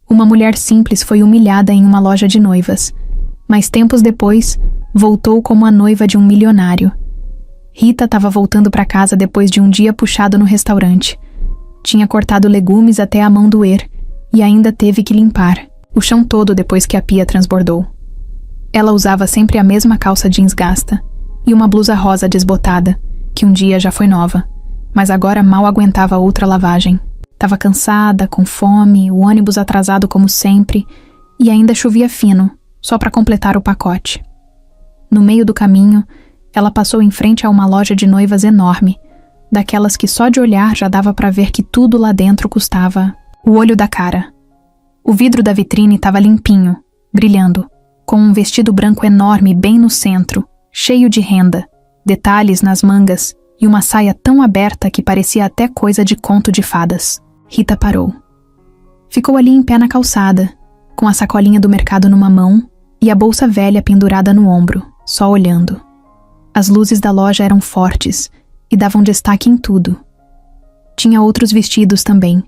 Uma mulher simples foi humilhada em uma loja de noivas, mas tempos depois, voltou como a noiva de um milionário. Rita estava voltando para casa depois de um dia puxado no restaurante. Tinha cortado legumes até a mão doer e ainda teve que limpar o chão todo depois que a pia transbordou. Ela usava sempre a mesma calça jeans gasta e uma blusa rosa desbotada, que um dia já foi nova, mas agora mal aguentava outra lavagem. Estava cansada, com fome, o ônibus atrasado como sempre, e ainda chovia fino, só para completar o pacote. No meio do caminho, ela passou em frente a uma loja de noivas enorme, daquelas que só de olhar já dava para ver que tudo lá dentro custava o olho da cara. O vidro da vitrine estava limpinho, brilhando, com um vestido branco enorme bem no centro, cheio de renda, detalhes nas mangas e uma saia tão aberta que parecia até coisa de conto de fadas. Rita parou. Ficou ali em pé na calçada, com a sacolinha do mercado numa mão e a bolsa velha pendurada no ombro, só olhando. As luzes da loja eram fortes e davam destaque em tudo. Tinha outros vestidos também,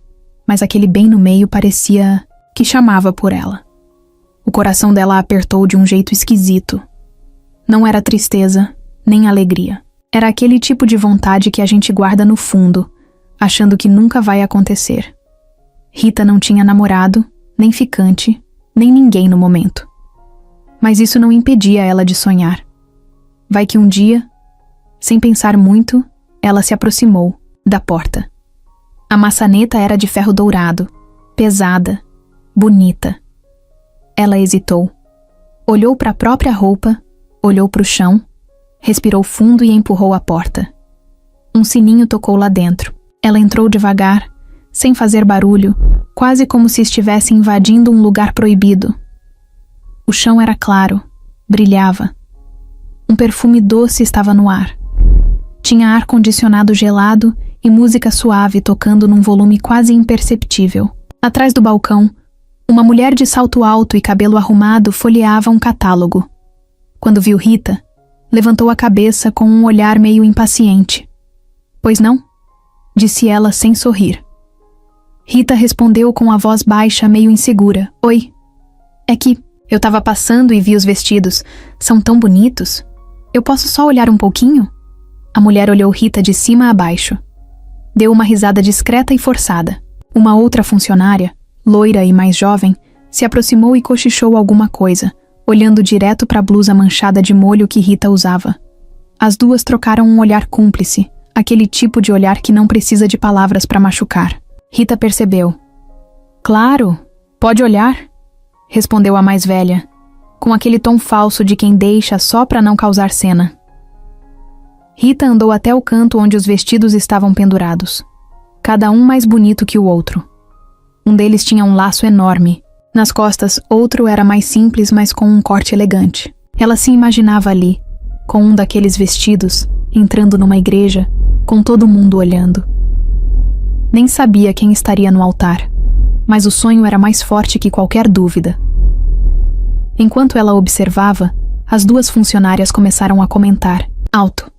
mas aquele bem no meio parecia que chamava por ela. O coração dela apertou de um jeito esquisito. Não era tristeza, nem alegria. Era aquele tipo de vontade que a gente guarda no fundo, achando que nunca vai acontecer. Rita não tinha namorado, nem ficante, nem ninguém no momento. Mas isso não impedia ela de sonhar. Vai que um dia, sem pensar muito, ela se aproximou da porta. A maçaneta era de ferro dourado, pesada, bonita. Ela hesitou. Olhou para a própria roupa, olhou para o chão, respirou fundo e empurrou a porta. Um sininho tocou lá dentro. Ela entrou devagar, sem fazer barulho, quase como se estivesse invadindo um lugar proibido. O chão era claro, brilhava. Um perfume doce estava no ar. Tinha ar-condicionado gelado e música suave tocando num volume quase imperceptível. Atrás do balcão, uma mulher de salto alto e cabelo arrumado folheava um catálogo. Quando viu Rita, levantou a cabeça com um olhar meio impaciente. "Pois não?", disse ela sem sorrir. Rita respondeu com a voz baixa, meio insegura. "Oi. É que eu tava passando e vi os vestidos. São tão bonitos. Eu posso só olhar um pouquinho?" A mulher olhou Rita de cima a baixo. Deu uma risada discreta e forçada. Uma outra funcionária, loira e mais jovem, se aproximou e cochichou alguma coisa, olhando direto para a blusa manchada de molho que Rita usava. As duas trocaram um olhar cúmplice, aquele tipo de olhar que não precisa de palavras para machucar. Rita percebeu. "Claro, pode olhar", respondeu a mais velha, com aquele tom falso de quem deixa só para não causar cena. Rita andou até o canto onde os vestidos estavam pendurados, cada um mais bonito que o outro. Um deles tinha um laço enorme. Nas costas, outro era mais simples, mas com um corte elegante. Ela se imaginava ali, com um daqueles vestidos, entrando numa igreja, com todo mundo olhando. Nem sabia quem estaria no altar, mas o sonho era mais forte que qualquer dúvida. Enquanto ela observava, as duas funcionárias começaram a comentar, alto.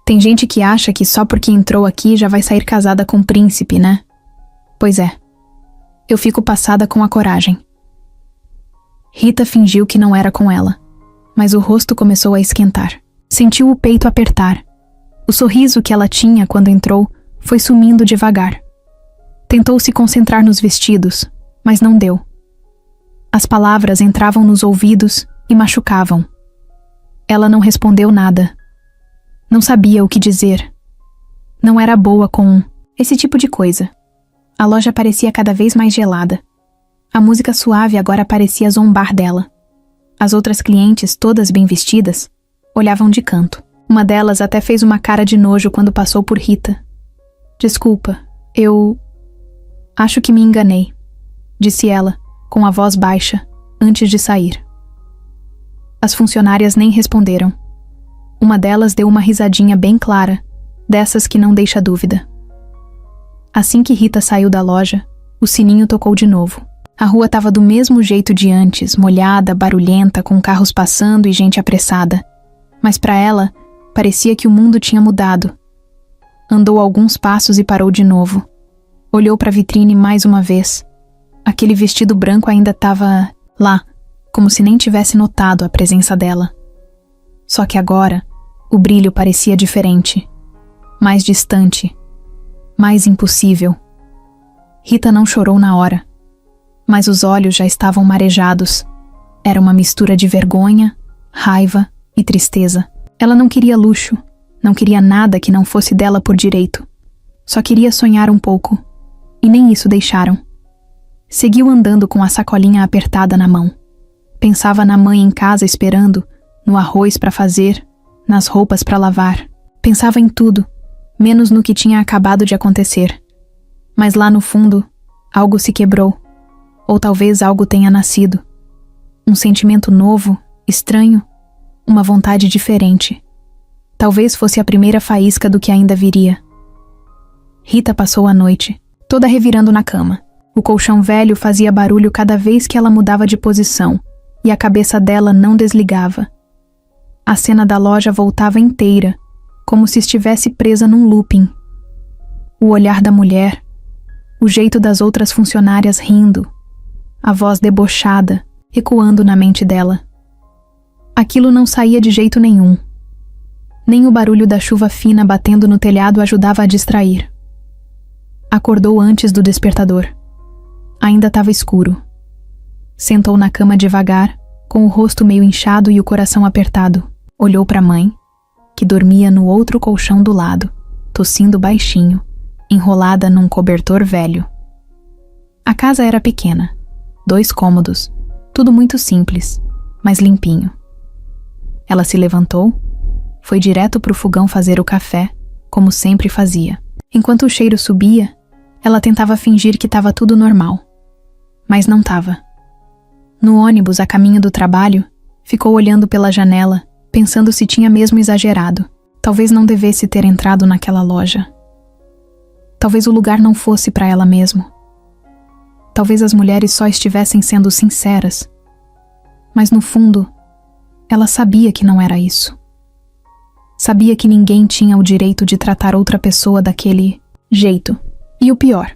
"Tem gente que acha que só porque entrou aqui já vai sair casada com o príncipe, né? Pois é. Eu fico passada com a coragem." Rita fingiu que não era com ela, mas o rosto começou a esquentar. Sentiu o peito apertar. O sorriso que ela tinha quando entrou foi sumindo devagar. Tentou se concentrar nos vestidos, mas não deu. As palavras entravam nos ouvidos e machucavam. Ela não respondeu nada. Não sabia o que dizer. Não era boa com esse tipo de coisa. A loja parecia cada vez mais gelada. A música suave agora parecia zombar dela. As outras clientes, todas bem vestidas, olhavam de canto. Uma delas até fez uma cara de nojo quando passou por Rita. "Desculpa, eu acho que me enganei", disse ela, com a voz baixa, antes de sair. As funcionárias nem responderam. Uma delas deu uma risadinha bem clara, dessas que não deixa dúvida. Assim que Rita saiu da loja, o sininho tocou de novo. A rua estava do mesmo jeito de antes, molhada, barulhenta, com carros passando e gente apressada. Mas para ela, parecia que o mundo tinha mudado. Andou alguns passos e parou de novo. Olhou para a vitrine mais uma vez. Aquele vestido branco ainda estava lá, como se nem tivesse notado a presença dela. Só que agora, o brilho parecia diferente, mais distante, mais impossível. Rita não chorou na hora, mas os olhos já estavam marejados. Era uma mistura de vergonha, raiva e tristeza. Ela não queria luxo, não queria nada que não fosse dela por direito. Só queria sonhar um pouco, e nem isso deixaram. Seguiu andando com a sacolinha apertada na mão. Pensava na mãe em casa esperando, no arroz para fazer, nas roupas para lavar. Pensava em tudo, menos no que tinha acabado de acontecer. Mas lá no fundo, algo se quebrou. Ou talvez algo tenha nascido. Um sentimento novo, estranho, uma vontade diferente. Talvez fosse a primeira faísca do que ainda viria. Rita passou a noite, toda revirando na cama. O colchão velho fazia barulho cada vez que ela mudava de posição, e a cabeça dela não desligava. A cena da loja voltava inteira, como se estivesse presa num looping. O olhar da mulher, o jeito das outras funcionárias rindo, a voz debochada, ecoando na mente dela. Aquilo não saía de jeito nenhum. Nem o barulho da chuva fina batendo no telhado ajudava a distrair. Acordou antes do despertador. Ainda estava escuro. Sentou na cama devagar, com o rosto meio inchado e o coração apertado. Olhou para a mãe, que dormia no outro colchão do lado, tossindo baixinho, enrolada num cobertor velho. A casa era pequena, 2 cômodos, tudo muito simples, mas limpinho. Ela se levantou, foi direto pro fogão fazer o café, como sempre fazia. Enquanto o cheiro subia, ela tentava fingir que estava tudo normal. Mas não estava. No ônibus, a caminho do trabalho, ficou olhando pela janela, pensando se tinha mesmo exagerado. Talvez não devesse ter entrado naquela loja. Talvez o lugar não fosse para ela mesmo. Talvez as mulheres só estivessem sendo sinceras. Mas no fundo, ela sabia que não era isso. Sabia que ninguém tinha o direito de tratar outra pessoa daquele jeito. E o pior,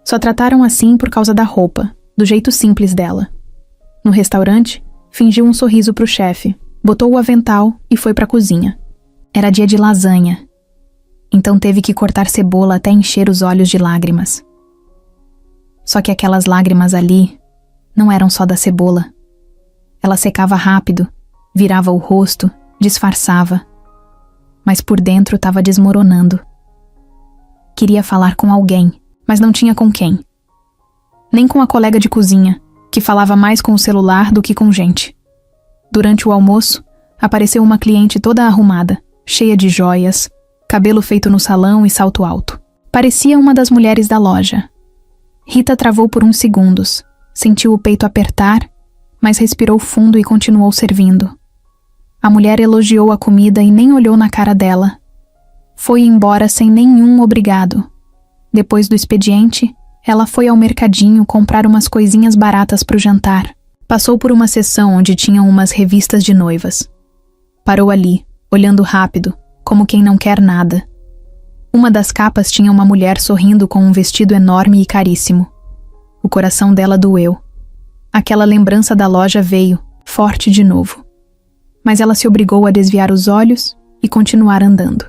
só trataram assim por causa da roupa, do jeito simples dela. No restaurante, fingiu um sorriso pro chefe, botou o avental e foi pra cozinha. Era dia de lasanha. Então teve que cortar cebola até encher os olhos de lágrimas. Só que aquelas lágrimas ali não eram só da cebola. Ela secava rápido, virava o rosto, disfarçava. Mas por dentro estava desmoronando. Queria falar com alguém, mas não tinha com quem. Nem com a colega de cozinha, que falava mais com o celular do que com gente. Durante o almoço, apareceu uma cliente toda arrumada, cheia de joias, cabelo feito no salão e salto alto. Parecia uma das mulheres da loja. Rita travou por uns segundos, sentiu o peito apertar, mas respirou fundo e continuou servindo. A mulher elogiou a comida e nem olhou na cara dela. Foi embora sem nenhum obrigado. Depois do expediente, ela foi ao mercadinho comprar umas coisinhas baratas para o jantar. Passou por uma seção onde tinham umas revistas de noivas. Parou ali, olhando rápido, como quem não quer nada. Uma das capas tinha uma mulher sorrindo com um vestido enorme e caríssimo. O coração dela doeu. Aquela lembrança da loja veio, forte de novo. Mas ela se obrigou a desviar os olhos e continuar andando.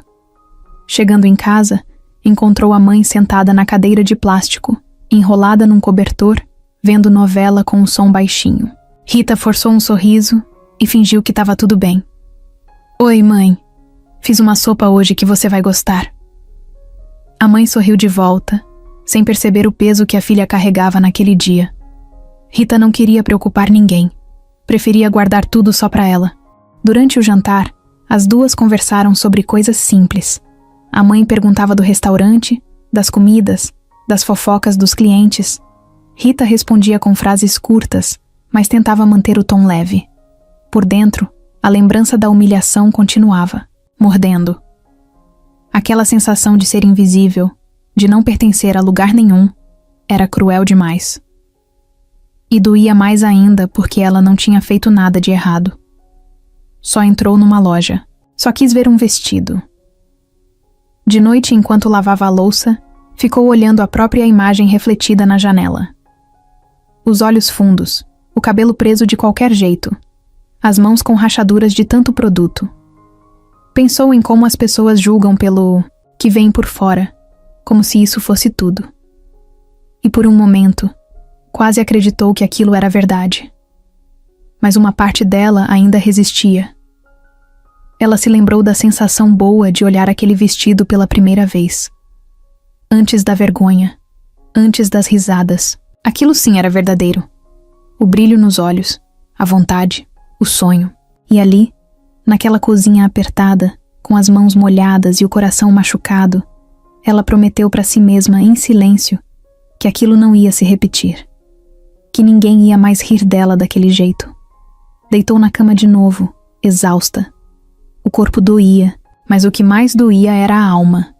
Chegando em casa, encontrou a mãe sentada na cadeira de plástico, enrolada num cobertor, vendo novela com um som baixinho. Rita forçou um sorriso e fingiu que estava tudo bem. Oi, mãe. Fiz uma sopa hoje que você vai gostar. A mãe sorriu de volta, sem perceber o peso que a filha carregava naquele dia. Rita não queria preocupar ninguém. Preferia guardar tudo só para ela. Durante o jantar, as duas conversaram sobre coisas simples. A mãe perguntava do restaurante, das comidas, das fofocas dos clientes. Rita respondia com frases curtas, mas tentava manter o tom leve. Por dentro, a lembrança da humilhação continuava, mordendo. Aquela sensação de ser invisível, de não pertencer a lugar nenhum, era cruel demais. E doía mais ainda porque ela não tinha feito nada de errado. Só entrou numa loja. Só quis ver um vestido. De noite, enquanto lavava a louça, ficou olhando a própria imagem refletida na janela. Os olhos fundos, o cabelo preso de qualquer jeito, as mãos com rachaduras de tanto produto. Pensou em como as pessoas julgam pelo que vem por fora, como se isso fosse tudo. E por um momento, quase acreditou que aquilo era verdade. Mas uma parte dela ainda resistia. Ela se lembrou da sensação boa de olhar aquele vestido pela primeira vez. Antes da vergonha, antes das risadas. Aquilo sim era verdadeiro. O brilho nos olhos, a vontade, o sonho. E ali, naquela cozinha apertada, com as mãos molhadas e o coração machucado, ela prometeu para si mesma, em silêncio, que aquilo não ia se repetir. Que ninguém ia mais rir dela daquele jeito. Deitou na cama de novo, exausta. O corpo doía, mas o que mais doía era a alma.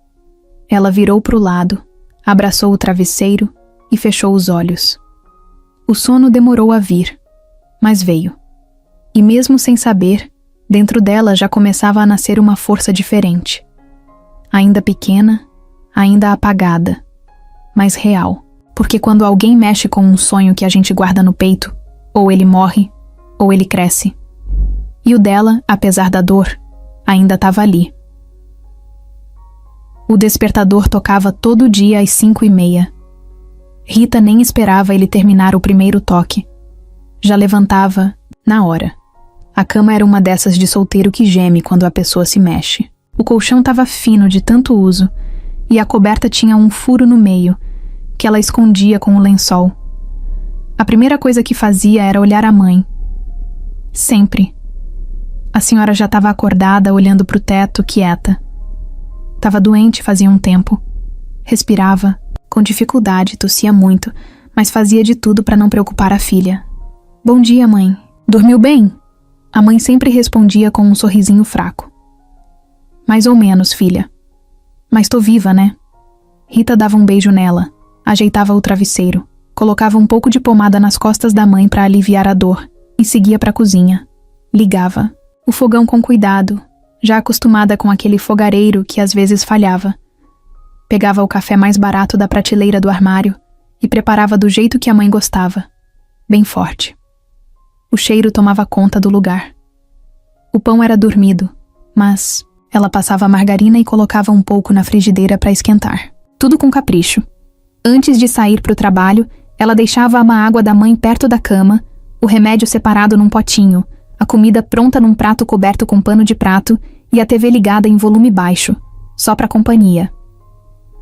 Ela virou para o lado, abraçou o travesseiro e fechou os olhos. O sono demorou a vir, mas veio. E mesmo sem saber, dentro dela já começava a nascer uma força diferente. Ainda pequena, ainda apagada, mas real. Porque quando alguém mexe com um sonho que a gente guarda no peito, ou ele morre, ou ele cresce. E o dela, apesar da dor, ainda estava ali. O despertador tocava todo dia às 5:30. Rita nem esperava ele terminar o primeiro toque. Já levantava na hora. A cama era uma dessas de solteiro que geme quando a pessoa se mexe. O colchão estava fino de tanto uso e a coberta tinha um furo no meio, que ela escondia com o lençol. A primeira coisa que fazia era olhar a mãe. Sempre. A senhora já estava acordada, olhando para o teto, quieta. Estava doente fazia um tempo. Respirava, com dificuldade, tossia muito, mas fazia de tudo para não preocupar a filha. Bom dia, mãe. Dormiu bem? A mãe sempre respondia com um sorrisinho fraco. Mais ou menos, filha. Mas tô viva, né? Rita dava um beijo nela, ajeitava o travesseiro, colocava um pouco de pomada nas costas da mãe para aliviar a dor e seguia para a cozinha. Ligava o fogão com cuidado, já acostumada com aquele fogareiro que às vezes falhava. Pegava o café mais barato da prateleira do armário e preparava do jeito que a mãe gostava, bem forte. O cheiro tomava conta do lugar. O pão era dormido, mas ela passava a margarina e colocava um pouco na frigideira para esquentar. Tudo com capricho. Antes de sair para o trabalho, ela deixava uma água da mãe perto da cama, o remédio separado num potinho, a comida pronta num prato coberto com pano de prato e a TV ligada em volume baixo, só para companhia.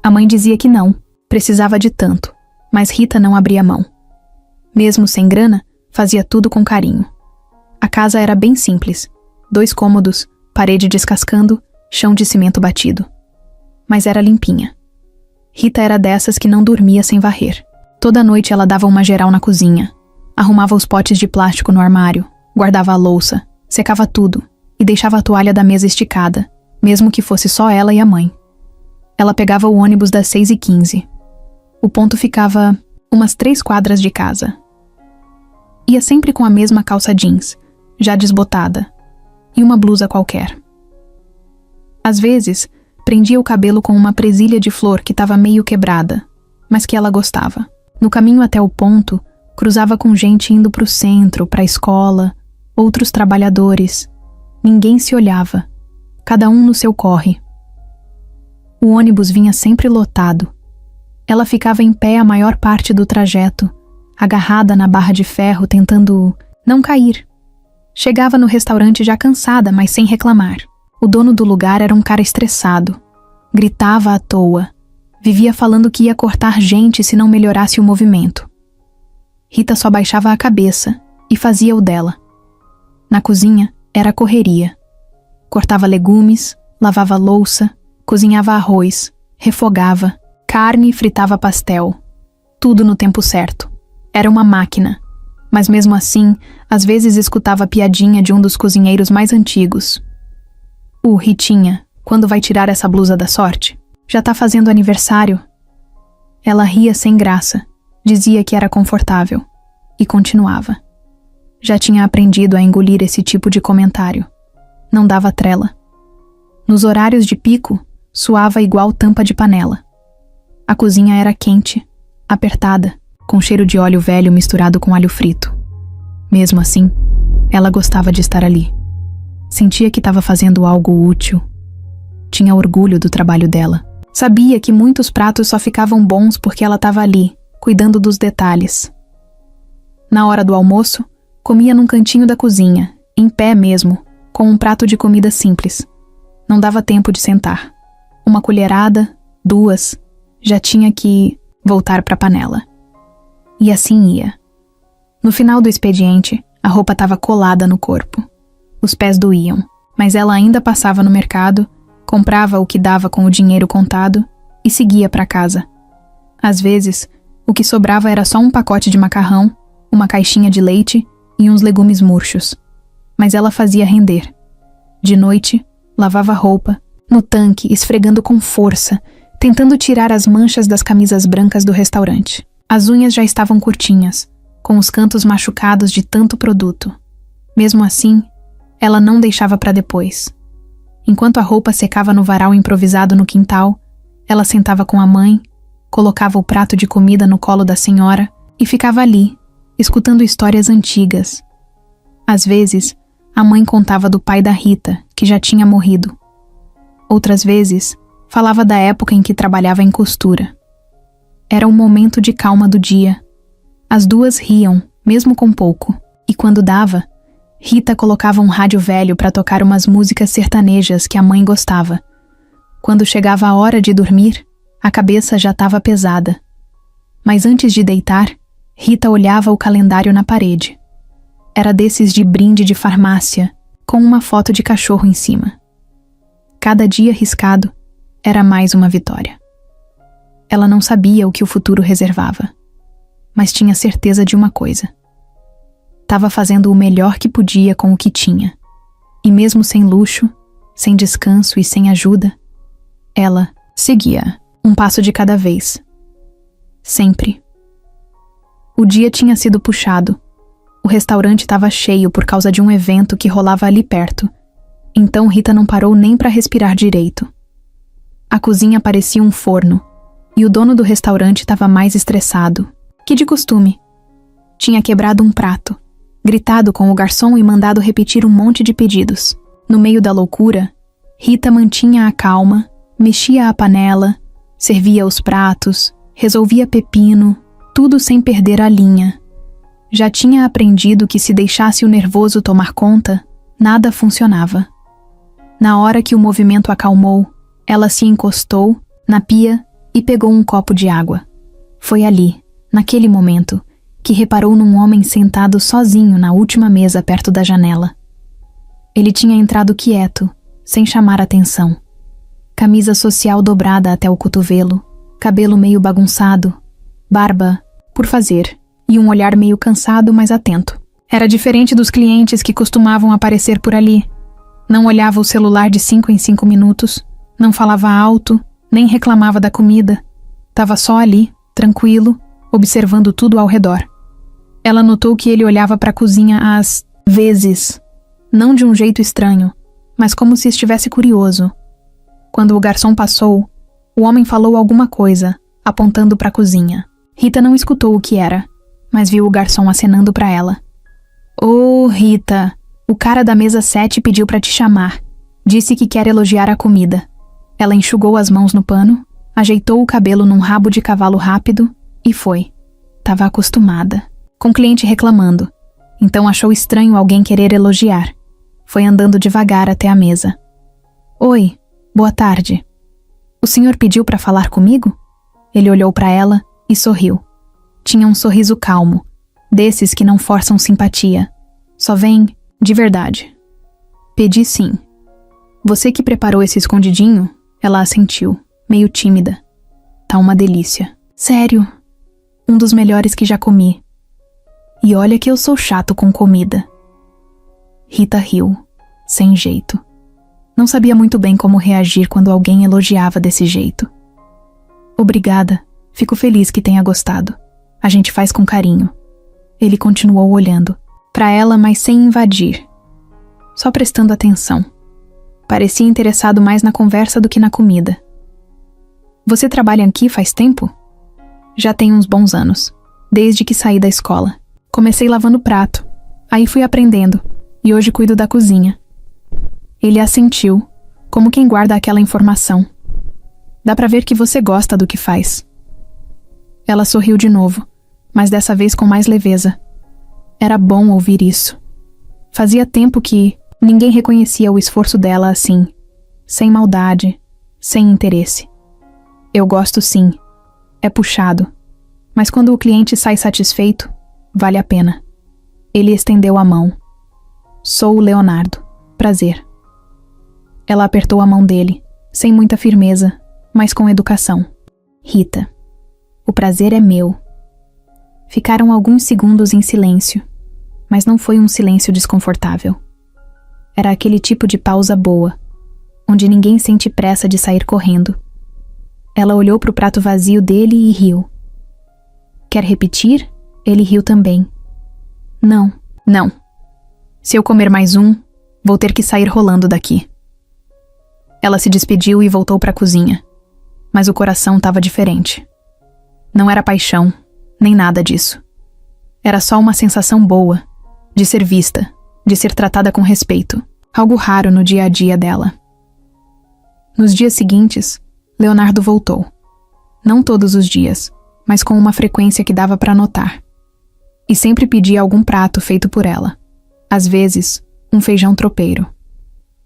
A mãe dizia que não, precisava de tanto, mas Rita não abria mão. Mesmo sem grana, fazia tudo com carinho. A casa era bem simples, 2 cômodos, parede descascando, chão de cimento batido. Mas era limpinha. Rita era dessas que não dormia sem varrer. Toda noite ela dava uma geral na cozinha, arrumava os potes de plástico no armário, guardava a louça, secava tudo e deixava a toalha da mesa esticada, mesmo que fosse só ela e a mãe. Ela pegava o ônibus das 6:15. O ponto ficava umas 3 quadras de casa. Ia sempre com a mesma calça jeans, já desbotada, e uma blusa qualquer. Às vezes, prendia o cabelo com uma presilha de flor que estava meio quebrada, mas que ela gostava. No caminho até o ponto, cruzava com gente indo para o centro, para a escola, outros trabalhadores. Ninguém se olhava, cada um no seu corre. O ônibus vinha sempre lotado. Ela ficava em pé a maior parte do trajeto, agarrada na barra de ferro, tentando não cair. Chegava no restaurante já cansada, mas sem reclamar. O dono do lugar era um cara estressado. Gritava à toa. Vivia falando que ia cortar gente se não melhorasse o movimento. Rita só baixava a cabeça e fazia o dela. Na cozinha, era correria. Cortava legumes, lavava louça, cozinhava arroz, refogava, carne, fritava pastel. Tudo no tempo certo. Era uma máquina. Mas mesmo assim, às vezes escutava a piadinha de um dos cozinheiros mais antigos. Ritinha, quando vai tirar essa blusa da sorte? Já tá fazendo aniversário? Ela ria sem graça, dizia que era confortável, e continuava. Já tinha aprendido a engolir esse tipo de comentário. Não dava trela. Nos horários de pico, suava igual tampa de panela. A cozinha era quente, apertada, com cheiro de óleo velho misturado com alho frito. Mesmo assim, ela gostava de estar ali. Sentia que estava fazendo algo útil. Tinha orgulho do trabalho dela. Sabia que muitos pratos só ficavam bons porque ela estava ali, cuidando dos detalhes. Na hora do almoço, comia num cantinho da cozinha, em pé mesmo, com um prato de comida simples. Não dava tempo de sentar. Uma colherada, 2, já tinha que voltar para a panela. E assim ia. No final do expediente, a roupa estava colada no corpo. Os pés doíam, mas ela ainda passava no mercado, comprava o que dava com o dinheiro contado e seguia para casa. Às vezes, o que sobrava era só um pacote de macarrão, uma caixinha de leite e uns legumes murchos. Mas ela fazia render. De noite, lavava roupa, no tanque, esfregando com força, tentando tirar as manchas das camisas brancas do restaurante. As unhas já estavam curtinhas, com os cantos machucados de tanto produto. Mesmo assim, ela não deixava para depois. Enquanto a roupa secava no varal improvisado no quintal, ela sentava com a mãe, colocava o prato de comida no colo da senhora e ficava ali, escutando histórias antigas. Às vezes, a mãe contava do pai da Rita, que já tinha morrido. Outras vezes, falava da época em que trabalhava em costura. Era um momento de calma do dia. As duas riam, mesmo com pouco, e quando dava, Rita colocava um rádio velho para tocar umas músicas sertanejas que a mãe gostava. Quando chegava a hora de dormir, a cabeça já estava pesada. Mas antes de deitar, Rita olhava o calendário na parede. Era desses de brinde de farmácia, com uma foto de cachorro em cima. Cada dia riscado era mais uma vitória. Ela não sabia o que o futuro reservava, mas tinha certeza de uma coisa. Estava fazendo o melhor que podia com o que tinha. E mesmo sem luxo, sem descanso e sem ajuda, ela seguia, um passo de cada vez. Sempre. O dia tinha sido puxado. O restaurante estava cheio por causa de um evento que rolava ali perto. Então Rita não parou nem para respirar direito. A cozinha parecia um forno, e o dono do restaurante estava mais estressado que de costume. Tinha quebrado um prato, gritado com o garçom e mandado repetir um monte de pedidos. No meio da loucura, Rita mantinha a calma, mexia a panela, servia os pratos, resolvia pepino, tudo sem perder a linha. Já tinha aprendido que se deixasse o nervoso tomar conta, nada funcionava. Na hora que o movimento acalmou, ela se encostou na pia e pegou um copo de água. Foi ali, naquele momento, que reparou num homem sentado sozinho na última mesa perto da janela. Ele tinha entrado quieto, sem chamar atenção. Camisa social dobrada até o cotovelo, cabelo meio bagunçado, barba por fazer e um olhar meio cansado, mas atento. Era diferente dos clientes que costumavam aparecer por ali. Não olhava o celular de 5 em 5 minutos, não falava alto, nem reclamava da comida. Tava só ali, tranquilo, observando tudo ao redor. Ela notou que ele olhava para a cozinha às vezes, não de um jeito estranho, mas como se estivesse curioso. Quando o garçom passou, o homem falou alguma coisa, apontando para a cozinha. Rita não escutou o que era, mas viu o garçom acenando para ela. "Ô, Rita, o cara da mesa 7 pediu para te chamar. Disse que quer elogiar a comida." Ela enxugou as mãos no pano, ajeitou o cabelo num rabo de cavalo rápido e foi. Tava acostumada, com o cliente reclamando. Então achou estranho alguém querer elogiar. Foi andando devagar até a mesa. "Oi, boa tarde. O senhor pediu para falar comigo?" Ele olhou para ela e sorriu. Tinha um sorriso calmo, desses que não forçam simpatia. Só vem de verdade. "Pedi sim." "Você que preparou esse escondidinho?" Ela assentiu, meio tímida. "Tá uma delícia." "Sério? Um dos melhores que já comi. E olha que eu sou chato com comida." Rita riu, sem jeito. Não sabia muito bem como reagir quando alguém elogiava desse jeito. "Obrigada, fico feliz que tenha gostado. A gente faz com carinho." Ele continuou olhando, para ela, mas sem invadir. Só prestando atenção. Parecia interessado mais na conversa do que na comida. "Você trabalha aqui faz tempo?" "Já tem uns bons anos." desde que saí da escola. Comecei lavando prato, aí fui aprendendo, e hoje cuido da cozinha. Ele assentiu, como quem guarda aquela informação. Dá pra ver que você gosta do que faz. Ela sorriu de novo, mas dessa vez com mais leveza. Era bom ouvir isso. Fazia tempo que ninguém reconhecia o esforço dela assim, sem maldade, sem interesse. Eu gosto sim. É puxado. Mas quando o cliente sai satisfeito, vale a pena. Ele estendeu a mão. Sou o Leonardo. Prazer. Ela apertou a mão dele, sem muita firmeza, mas com educação. Rita. O prazer é meu. Ficaram alguns segundos em silêncio, mas não foi um silêncio desconfortável. Era aquele tipo de pausa boa, onde ninguém sente pressa de sair correndo. Ela olhou para o prato vazio dele e riu. Quer repetir? Ele riu também. Não, não. Se eu comer mais um, vou ter que sair rolando daqui. Ela se despediu e voltou para a cozinha, mas o coração estava diferente. Não era paixão, nem nada disso. Era só uma sensação boa, de ser vista, de ser tratada com respeito, algo raro no dia a dia dela. Nos dias seguintes, Leonardo voltou. Não todos os dias, mas com uma frequência que dava para notar. E sempre pedia algum prato feito por ela. Às vezes, um feijão tropeiro.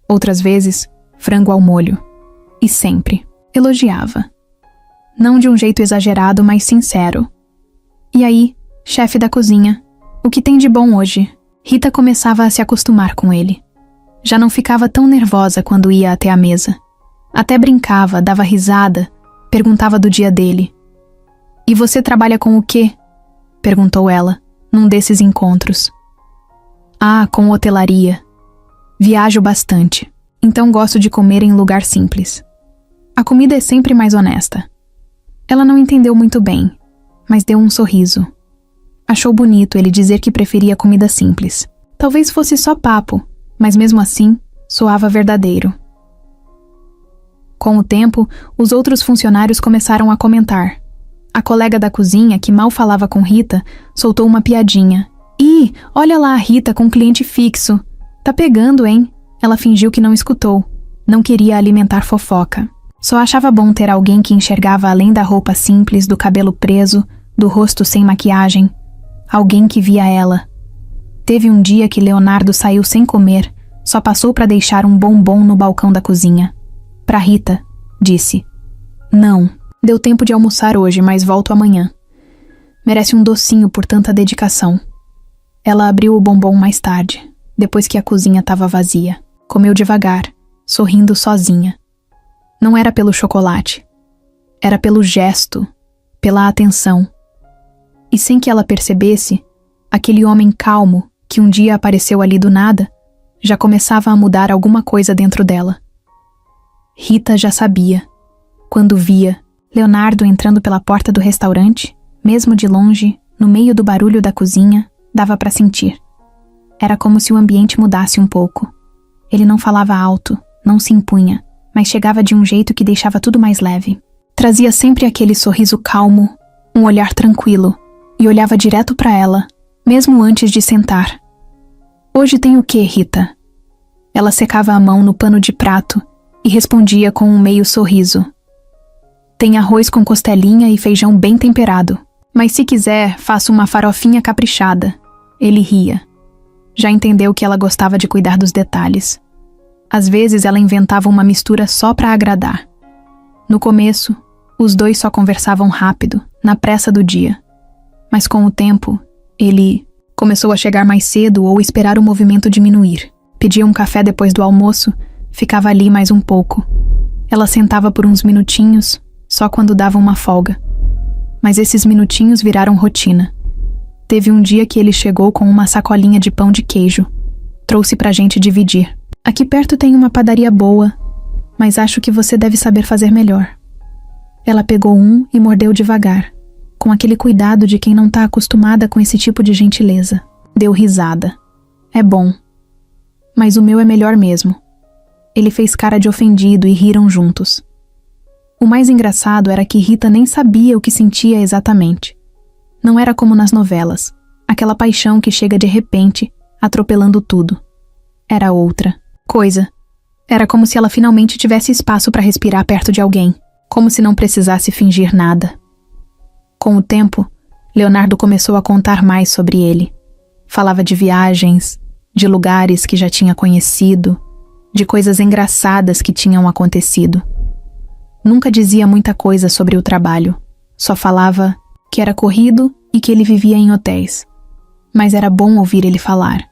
Outras vezes, frango ao molho. E sempre elogiava. Não de um jeito exagerado, mas sincero. E aí, chefe da cozinha, o que tem de bom hoje? Rita começava a se acostumar com ele. Já não ficava tão nervosa quando ia até a mesa. Até brincava, dava risada, perguntava do dia dele. E você trabalha com o quê? Perguntou ela, num desses encontros. Ah, com hotelaria. Viajo bastante, então gosto de comer em lugar simples. A comida é sempre mais honesta. Ela não entendeu muito bem, mas deu um sorriso. Achou bonito ele dizer que preferia comida simples. Talvez fosse só papo, mas mesmo assim, soava verdadeiro. Com o tempo, os outros funcionários começaram a comentar. A colega da cozinha, que mal falava com Rita, soltou uma piadinha. Ih, olha lá a Rita com cliente fixo. Tá pegando, hein? Ela fingiu que não escutou. Não queria alimentar fofoca. Só achava bom ter alguém que enxergava além da roupa simples, do cabelo preso, do rosto sem maquiagem. Alguém que via ela. Teve um dia que Leonardo saiu sem comer, só passou para deixar um bombom no balcão da cozinha. Pra Rita, disse. Não, deu tempo de almoçar hoje, mas volto amanhã. Merece um docinho por tanta dedicação. Ela abriu o bombom mais tarde, depois que a cozinha estava vazia. Comeu devagar, sorrindo sozinha. Não era pelo chocolate. Era pelo gesto, pela atenção. E sem que ela percebesse, aquele homem calmo, que um dia apareceu ali do nada, já começava a mudar alguma coisa dentro dela. Rita já sabia. Quando via Leonardo entrando pela porta do restaurante, mesmo de longe, no meio do barulho da cozinha, dava para sentir. Era como se o ambiente mudasse um pouco. Ele não falava alto, não se impunha, mas chegava de um jeito que deixava tudo mais leve. Trazia sempre aquele sorriso calmo, um olhar tranquilo, e olhava direto para ela, mesmo antes de sentar. Hoje tem o quê, Rita? Ela secava a mão no pano de prato e respondia com um meio sorriso. Tem arroz com costelinha e feijão bem temperado, mas se quiser, faço uma farofinha caprichada. Ele ria. Já entendeu que ela gostava de cuidar dos detalhes. Às vezes ela inventava uma mistura só para agradar. No começo, os dois só conversavam rápido, na pressa do dia. Mas com o tempo, ele começou a chegar mais cedo ou esperar o movimento diminuir. Pedia um café depois do almoço, ficava ali mais um pouco. Ela sentava por uns minutinhos, só quando dava uma folga. Mas esses minutinhos viraram rotina. Teve um dia que ele chegou com uma sacolinha de pão de queijo. Trouxe pra gente dividir. Aqui perto tem uma padaria boa, mas acho que você deve saber fazer melhor. Ela pegou um e mordeu devagar, com aquele cuidado de quem não tá acostumada com esse tipo de gentileza. Deu risada. É bom. Mas o meu é melhor mesmo. Ele fez cara de ofendido e riram juntos. O mais engraçado era que Rita nem sabia o que sentia exatamente. Não era como nas novelas, aquela paixão que chega de repente, atropelando tudo. Era outra coisa. Era como se ela finalmente tivesse espaço para respirar perto de alguém, como se não precisasse fingir nada. Com o tempo, Leonardo começou a contar mais sobre ele. Falava de viagens, de lugares que já tinha conhecido, de coisas engraçadas que tinham acontecido. Nunca dizia muita coisa sobre o trabalho, só falava que era corrido e que ele vivia em hotéis. Mas era bom ouvir ele falar.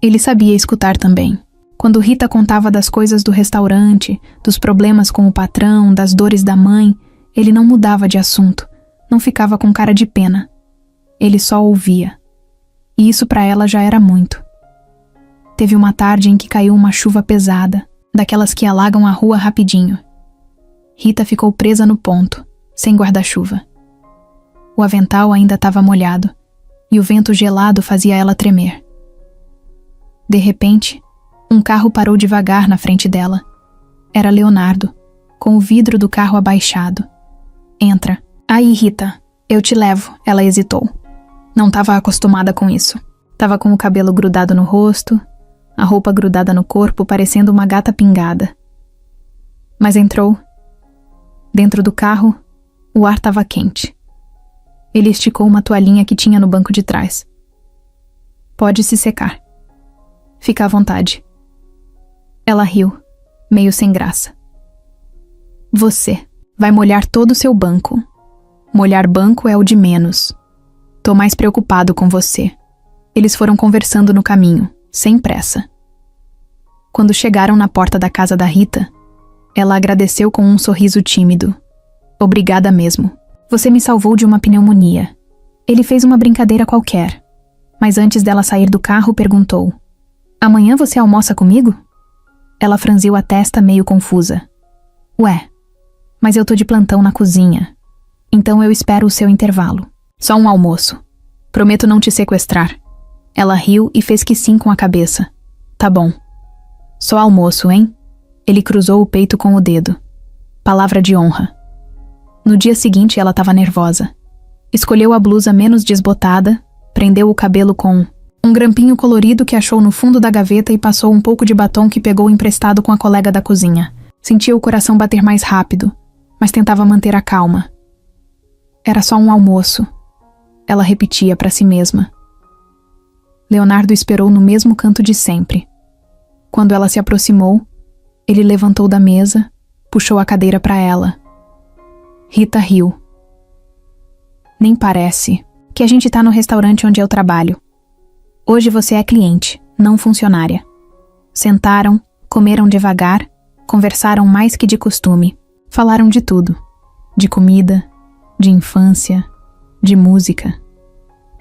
Ele sabia escutar também. Quando Rita contava das coisas do restaurante, dos problemas com o patrão, das dores da mãe, ele não mudava de assunto, não ficava com cara de pena. Ele só ouvia. E isso para ela já era muito. Teve uma tarde em que caiu uma chuva pesada, daquelas que alagam a rua rapidinho. Rita ficou presa no ponto, sem guarda-chuva. O avental ainda estava molhado, e o vento gelado fazia ela tremer. De repente, um carro parou devagar na frente dela. Era Leonardo, com o vidro do carro abaixado. Entra. Aí, Rita, eu te levo, ela hesitou. Não estava acostumada com isso. Tava com o cabelo grudado no rosto, a roupa grudada no corpo, parecendo uma gata pingada. Mas entrou. Dentro do carro, o ar estava quente. Ele esticou uma toalhinha que tinha no banco de trás. Pode se secar. Fica à vontade. Ela riu, meio sem graça. Você vai molhar todo o seu banco. Molhar banco é o de menos. Tô mais preocupado com você. Eles foram conversando no caminho, sem pressa. Quando chegaram na porta da casa da Rita, ela agradeceu com um sorriso tímido. Obrigada mesmo. Você me salvou de uma pneumonia. Ele fez uma brincadeira qualquer, mas antes dela sair do carro perguntou: amanhã você almoça comigo? Ela franziu a testa meio confusa. Ué, mas eu tô de plantão na cozinha, então eu espero o seu intervalo. Só um almoço. Prometo não te sequestrar. Ela riu e fez que sim com a cabeça. Tá bom. Só almoço, hein? Ele cruzou o peito com o dedo. Palavra de honra. No dia seguinte ela estava nervosa. Escolheu a blusa menos desbotada, prendeu o cabelo com um grampinho colorido que achou no fundo da gaveta e passou um pouco de batom que pegou emprestado com a colega da cozinha. Sentia o coração bater mais rápido, mas tentava manter a calma. Era só um almoço. Ela repetia para si mesma. Leonardo esperou no mesmo canto de sempre. Quando ela se aproximou, ele levantou da mesa, puxou a cadeira para ela. Rita riu. Nem parece que a gente tá no restaurante onde eu trabalho. Hoje você é cliente, não funcionária. Sentaram, comeram devagar, conversaram mais que de costume. Falaram de tudo. De comida, de infância, de música.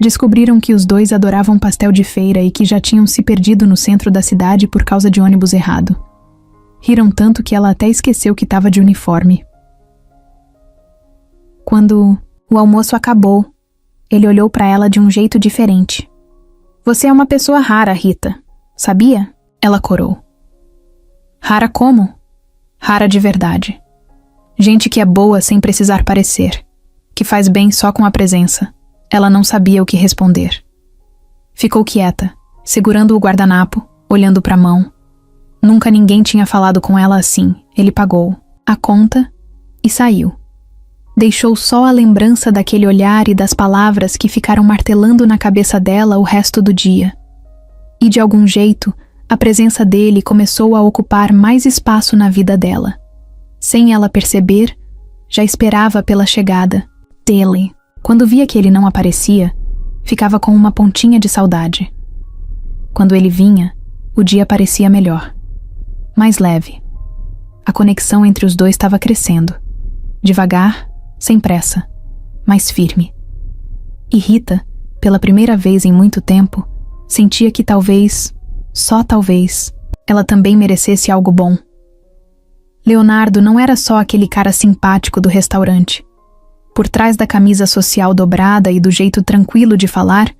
Descobriram que os dois adoravam pastel de feira e que já tinham se perdido no centro da cidade por causa de ônibus errado. Riram tanto que ela até esqueceu que estava de uniforme. Quando o almoço acabou, ele olhou para ela de um jeito diferente. Você é uma pessoa rara, Rita. Sabia? Ela corou. Rara como? Rara de verdade. Gente que é boa sem precisar parecer. Que faz bem só com a presença. Ela não sabia o que responder. Ficou quieta, segurando o guardanapo, olhando para a mão. Nunca ninguém tinha falado com ela assim. Ele pagou a conta e saiu. Deixou só a lembrança daquele olhar e das palavras que ficaram martelando na cabeça dela o resto do dia. E de algum jeito, a presença dele começou a ocupar mais espaço na vida dela. Sem ela perceber, já esperava pela chegada dele. Quando via que ele não aparecia, ficava com uma pontinha de saudade. Quando ele vinha, o dia parecia melhor. Mais leve. A conexão entre os dois estava crescendo. Devagar, sem pressa, mas firme. E Rita, pela primeira vez em muito tempo, sentia que talvez, só talvez, ela também merecesse algo bom. Leonardo não era só aquele cara simpático do restaurante. Por trás da camisa social dobrada e do jeito tranquilo de falar,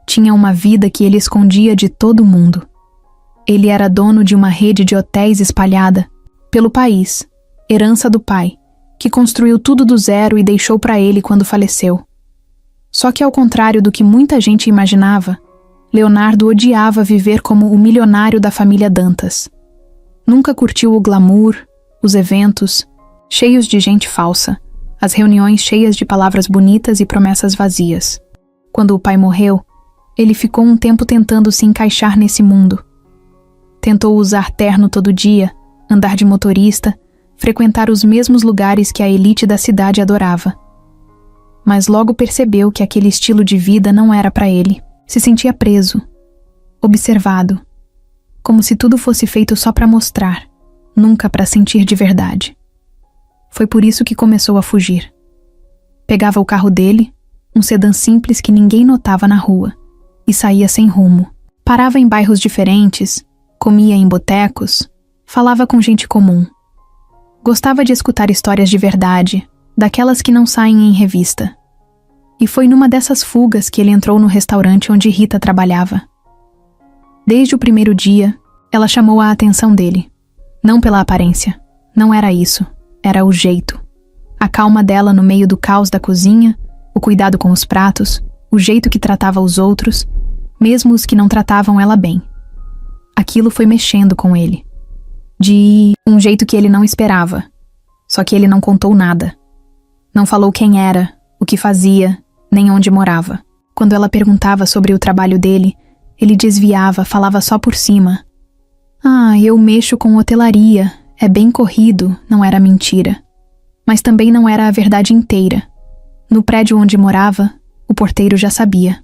tinha uma vida que ele escondia de todo mundo. Ele era dono de uma rede de hotéis espalhada pelo país, herança do pai, que construiu tudo do zero e deixou para ele quando faleceu. Só que, ao contrário do que muita gente imaginava, Leonardo odiava viver como o milionário da família Dantas. Nunca curtiu o glamour, os eventos, cheios de gente falsa, as reuniões cheias de palavras bonitas e promessas vazias. Quando o pai morreu, ele ficou um tempo tentando se encaixar nesse mundo. Tentou usar terno todo dia, andar de motorista, frequentar os mesmos lugares que a elite da cidade adorava. Mas logo percebeu que aquele estilo de vida não era para ele. Se sentia preso, observado, como se tudo fosse feito só para mostrar, nunca para sentir de verdade. Foi por isso que começou a fugir. Pegava o carro dele, um sedã simples que ninguém notava na rua, e saía sem rumo. Parava em bairros diferentes, comia em botecos, falava com gente comum. Gostava de escutar histórias de verdade, daquelas que não saem em revista. E foi numa dessas fugas que ele entrou no restaurante onde Rita trabalhava. Desde o primeiro dia, ela chamou a atenção dele. Não pela aparência, não era isso, era o jeito. A calma dela no meio do caos da cozinha, o cuidado com os pratos, o jeito que tratava os outros, mesmo os que não tratavam ela bem. Aquilo foi mexendo com ele. De um jeito que ele não esperava. Só que ele não contou nada. Não falou quem era, o que fazia, nem onde morava. Quando ela perguntava sobre o trabalho dele, ele desviava, falava só por cima. Eu mexo com hotelaria, é bem corrido, não era mentira. Mas também não era a verdade inteira. No prédio onde morava, o porteiro já sabia.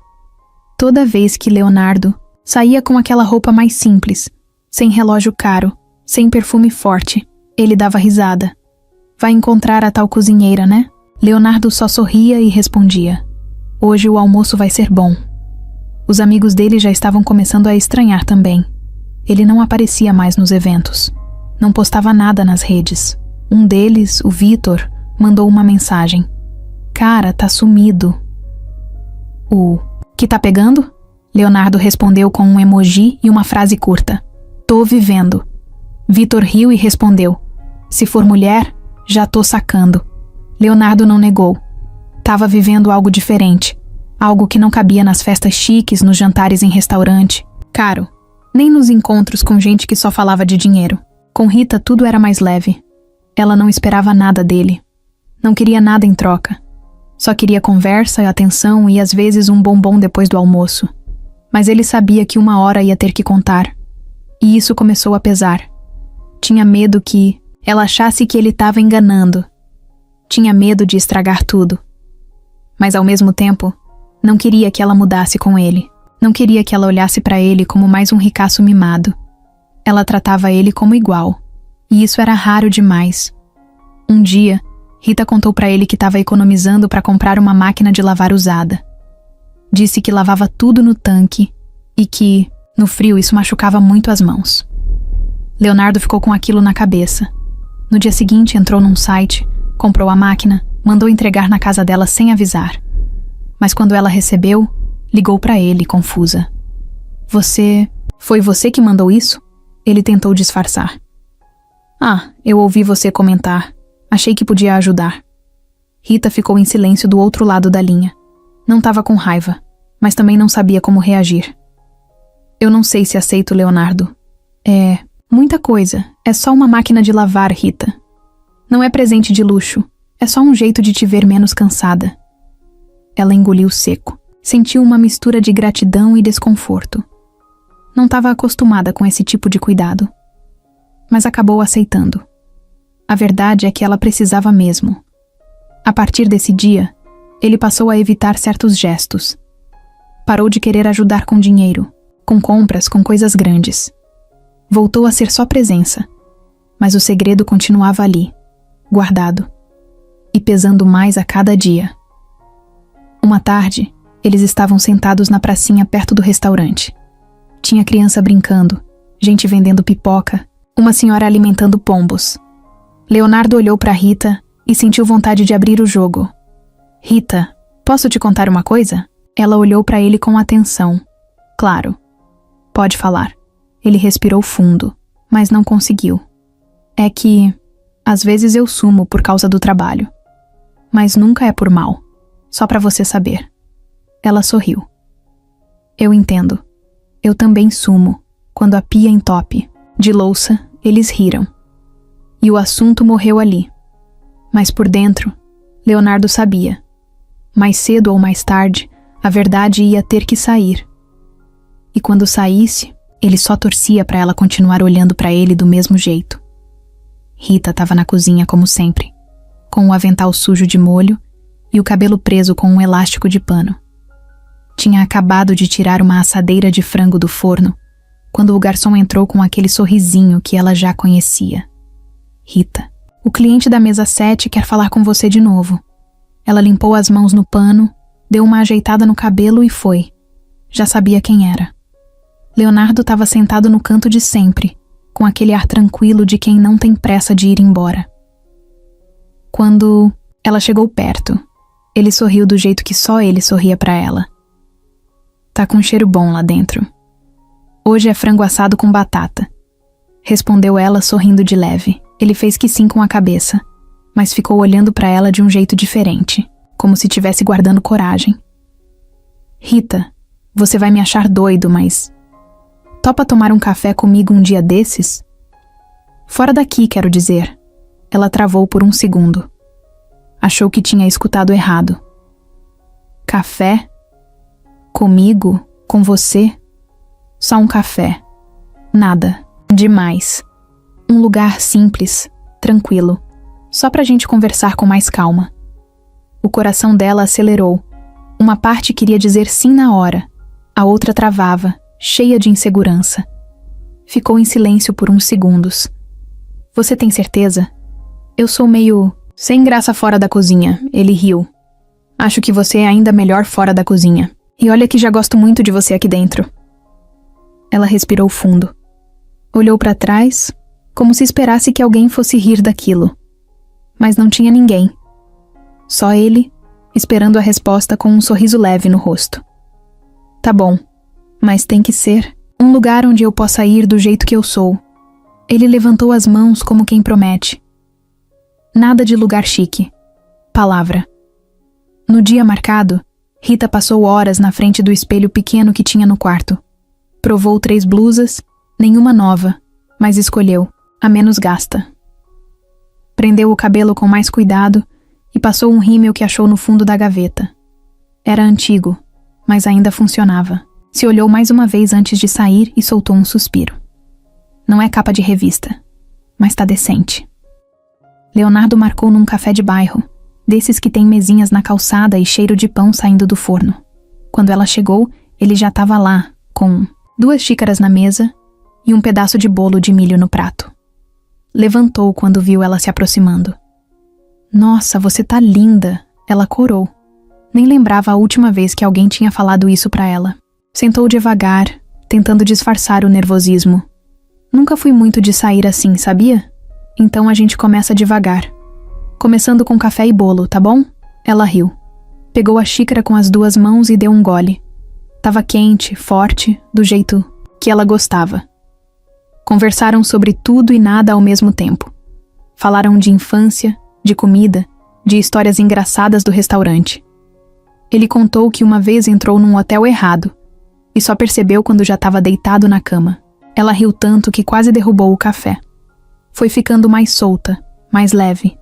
Toda vez que Leonardo saía com aquela roupa mais simples, sem relógio caro, sem perfume forte, ele dava risada. Vai encontrar a tal cozinheira, né? Leonardo só sorria e respondia: hoje o almoço vai ser bom. Os amigos dele já estavam começando a estranhar também. Ele não aparecia mais nos eventos. Não postava nada nas redes. Um deles, o Vitor, mandou uma mensagem: cara, tá sumido. Que tá pegando? Leonardo respondeu com um emoji e uma frase curta: tô vivendo. Vitor riu e respondeu: se for mulher, já tô sacando. Leonardo não negou. Tava vivendo algo diferente. Algo que não cabia nas festas chiques, nos jantares em restaurante. Caro. Nem nos encontros com gente que só falava de dinheiro. Com Rita tudo era mais leve. Ela não esperava nada dele. Não queria nada em troca. Só queria conversa, atenção e às vezes um bombom depois do almoço. Mas ele sabia que uma hora ia ter que contar. E isso começou a pesar. Tinha medo que ela achasse que ele estava enganando. Tinha medo de estragar tudo. Mas ao mesmo tempo, não queria que ela mudasse com ele. Não queria que ela olhasse para ele como mais um ricaço mimado. Ela tratava ele como igual. E isso era raro demais. Um dia, Rita contou para ele que estava economizando para comprar uma máquina de lavar usada. Disse que lavava tudo no tanque e que, no frio, isso machucava muito as mãos. Leonardo ficou com aquilo na cabeça. No dia seguinte, entrou num site, comprou a máquina, mandou entregar na casa dela sem avisar. Mas quando ela recebeu, ligou para ele, confusa. Foi você que mandou isso? Ele tentou disfarçar. Eu ouvi você comentar. Achei que podia ajudar. Rita ficou em silêncio do outro lado da linha. Não estava com raiva, mas também não sabia como reagir. Eu não sei se aceito, Leonardo. É muita coisa. É só uma máquina de lavar, Rita. Não é presente de luxo. É só um jeito de te ver menos cansada. Ela engoliu seco. Sentiu uma mistura de gratidão e desconforto. Não estava acostumada com esse tipo de cuidado. Mas acabou aceitando. A verdade é que ela precisava mesmo. A partir desse dia, ele passou a evitar certos gestos. Parou de querer ajudar com dinheiro, com compras, com coisas grandes. Voltou a ser só presença. Mas o segredo continuava ali, guardado. E pesando mais a cada dia. Uma tarde, eles estavam sentados na pracinha perto do restaurante. Tinha criança brincando, gente vendendo pipoca, uma senhora alimentando pombos. Leonardo olhou para Rita e sentiu vontade de abrir o jogo. Rita, posso te contar uma coisa? Ela olhou para ele com atenção. Claro. Pode falar. Ele respirou fundo, mas não conseguiu. É que, às vezes eu sumo por causa do trabalho. Mas nunca é por mal. Só para você saber. Ela sorriu. Eu entendo. Eu também sumo, quando a pia entope. De louça, eles riram. E o assunto morreu ali. Mas por dentro, Leonardo sabia. Mais cedo ou mais tarde, a verdade ia ter que sair. E quando saísse, ele só torcia para ela continuar olhando para ele do mesmo jeito. Rita estava na cozinha como sempre, com o avental sujo de molho e o cabelo preso com um elástico de pano. Tinha acabado de tirar uma assadeira de frango do forno, quando o garçom entrou com aquele sorrisinho que ela já conhecia. Rita, o cliente da mesa 7 quer falar com você de novo. Ela limpou as mãos no pano, deu uma ajeitada no cabelo e foi. Já sabia quem era. Leonardo estava sentado no canto de sempre, com aquele ar tranquilo de quem não tem pressa de ir embora. Quando ela chegou perto, ele sorriu do jeito que só ele sorria para ela. Tá com um cheiro bom lá dentro. Hoje é frango assado com batata, respondeu ela sorrindo de leve. Ele fez que sim com a cabeça, mas ficou olhando para ela de um jeito diferente, como se estivesse guardando coragem. Rita, você vai me achar doido, mas... topa tomar um café comigo um dia desses? Fora daqui, quero dizer. Ela travou por um segundo. Achou que tinha escutado errado. Café? Comigo? Com você? Só um café. Nada. Demais. Um lugar simples, tranquilo. Só pra gente conversar com mais calma. O coração dela acelerou. Uma parte queria dizer sim na hora. A outra travava, cheia de insegurança. Ficou em silêncio por uns segundos. Você tem certeza? Eu sou meio... sem graça fora da cozinha, ele riu. Acho que você é ainda melhor fora da cozinha. E olha que já gosto muito de você aqui dentro. Ela respirou fundo. Olhou para trás, como se esperasse que alguém fosse rir daquilo. Mas não tinha ninguém. Só ele, esperando a resposta com um sorriso leve no rosto. Tá bom, mas tem que ser um lugar onde eu possa ir do jeito que eu sou. Ele levantou as mãos como quem promete. Nada de lugar chique. Palavra. No dia marcado, Rita passou horas na frente do espelho pequeno que tinha no quarto. Provou 3 blusas, nenhuma nova, mas escolheu a menos gasta. Prendeu o cabelo com mais cuidado e passou um rímel que achou no fundo da gaveta. Era antigo, mas ainda funcionava. Se olhou mais uma vez antes de sair e soltou um suspiro. Não é capa de revista, mas tá decente. Leonardo marcou num café de bairro, desses que tem mesinhas na calçada e cheiro de pão saindo do forno. Quando ela chegou, ele já estava lá, com 2 xícaras na mesa e um pedaço de bolo de milho no prato. Levantou quando viu ela se aproximando. Nossa, você tá linda, ela corou. Nem lembrava a última vez que alguém tinha falado isso pra ela. Sentou devagar, tentando disfarçar o nervosismo. Nunca fui muito de sair assim, sabia? Então a gente começa devagar. Começando com café e bolo, tá bom? Ela riu. Pegou a xícara com as 2 mãos e deu um gole. Tava quente, forte, do jeito que ela gostava. Conversaram sobre tudo e nada ao mesmo tempo. Falaram de infância, de comida, de histórias engraçadas do restaurante. Ele contou que uma vez entrou num hotel errado e só percebeu quando já estava deitado na cama. Ela riu tanto que quase derrubou o café. Foi ficando mais solta, mais leve,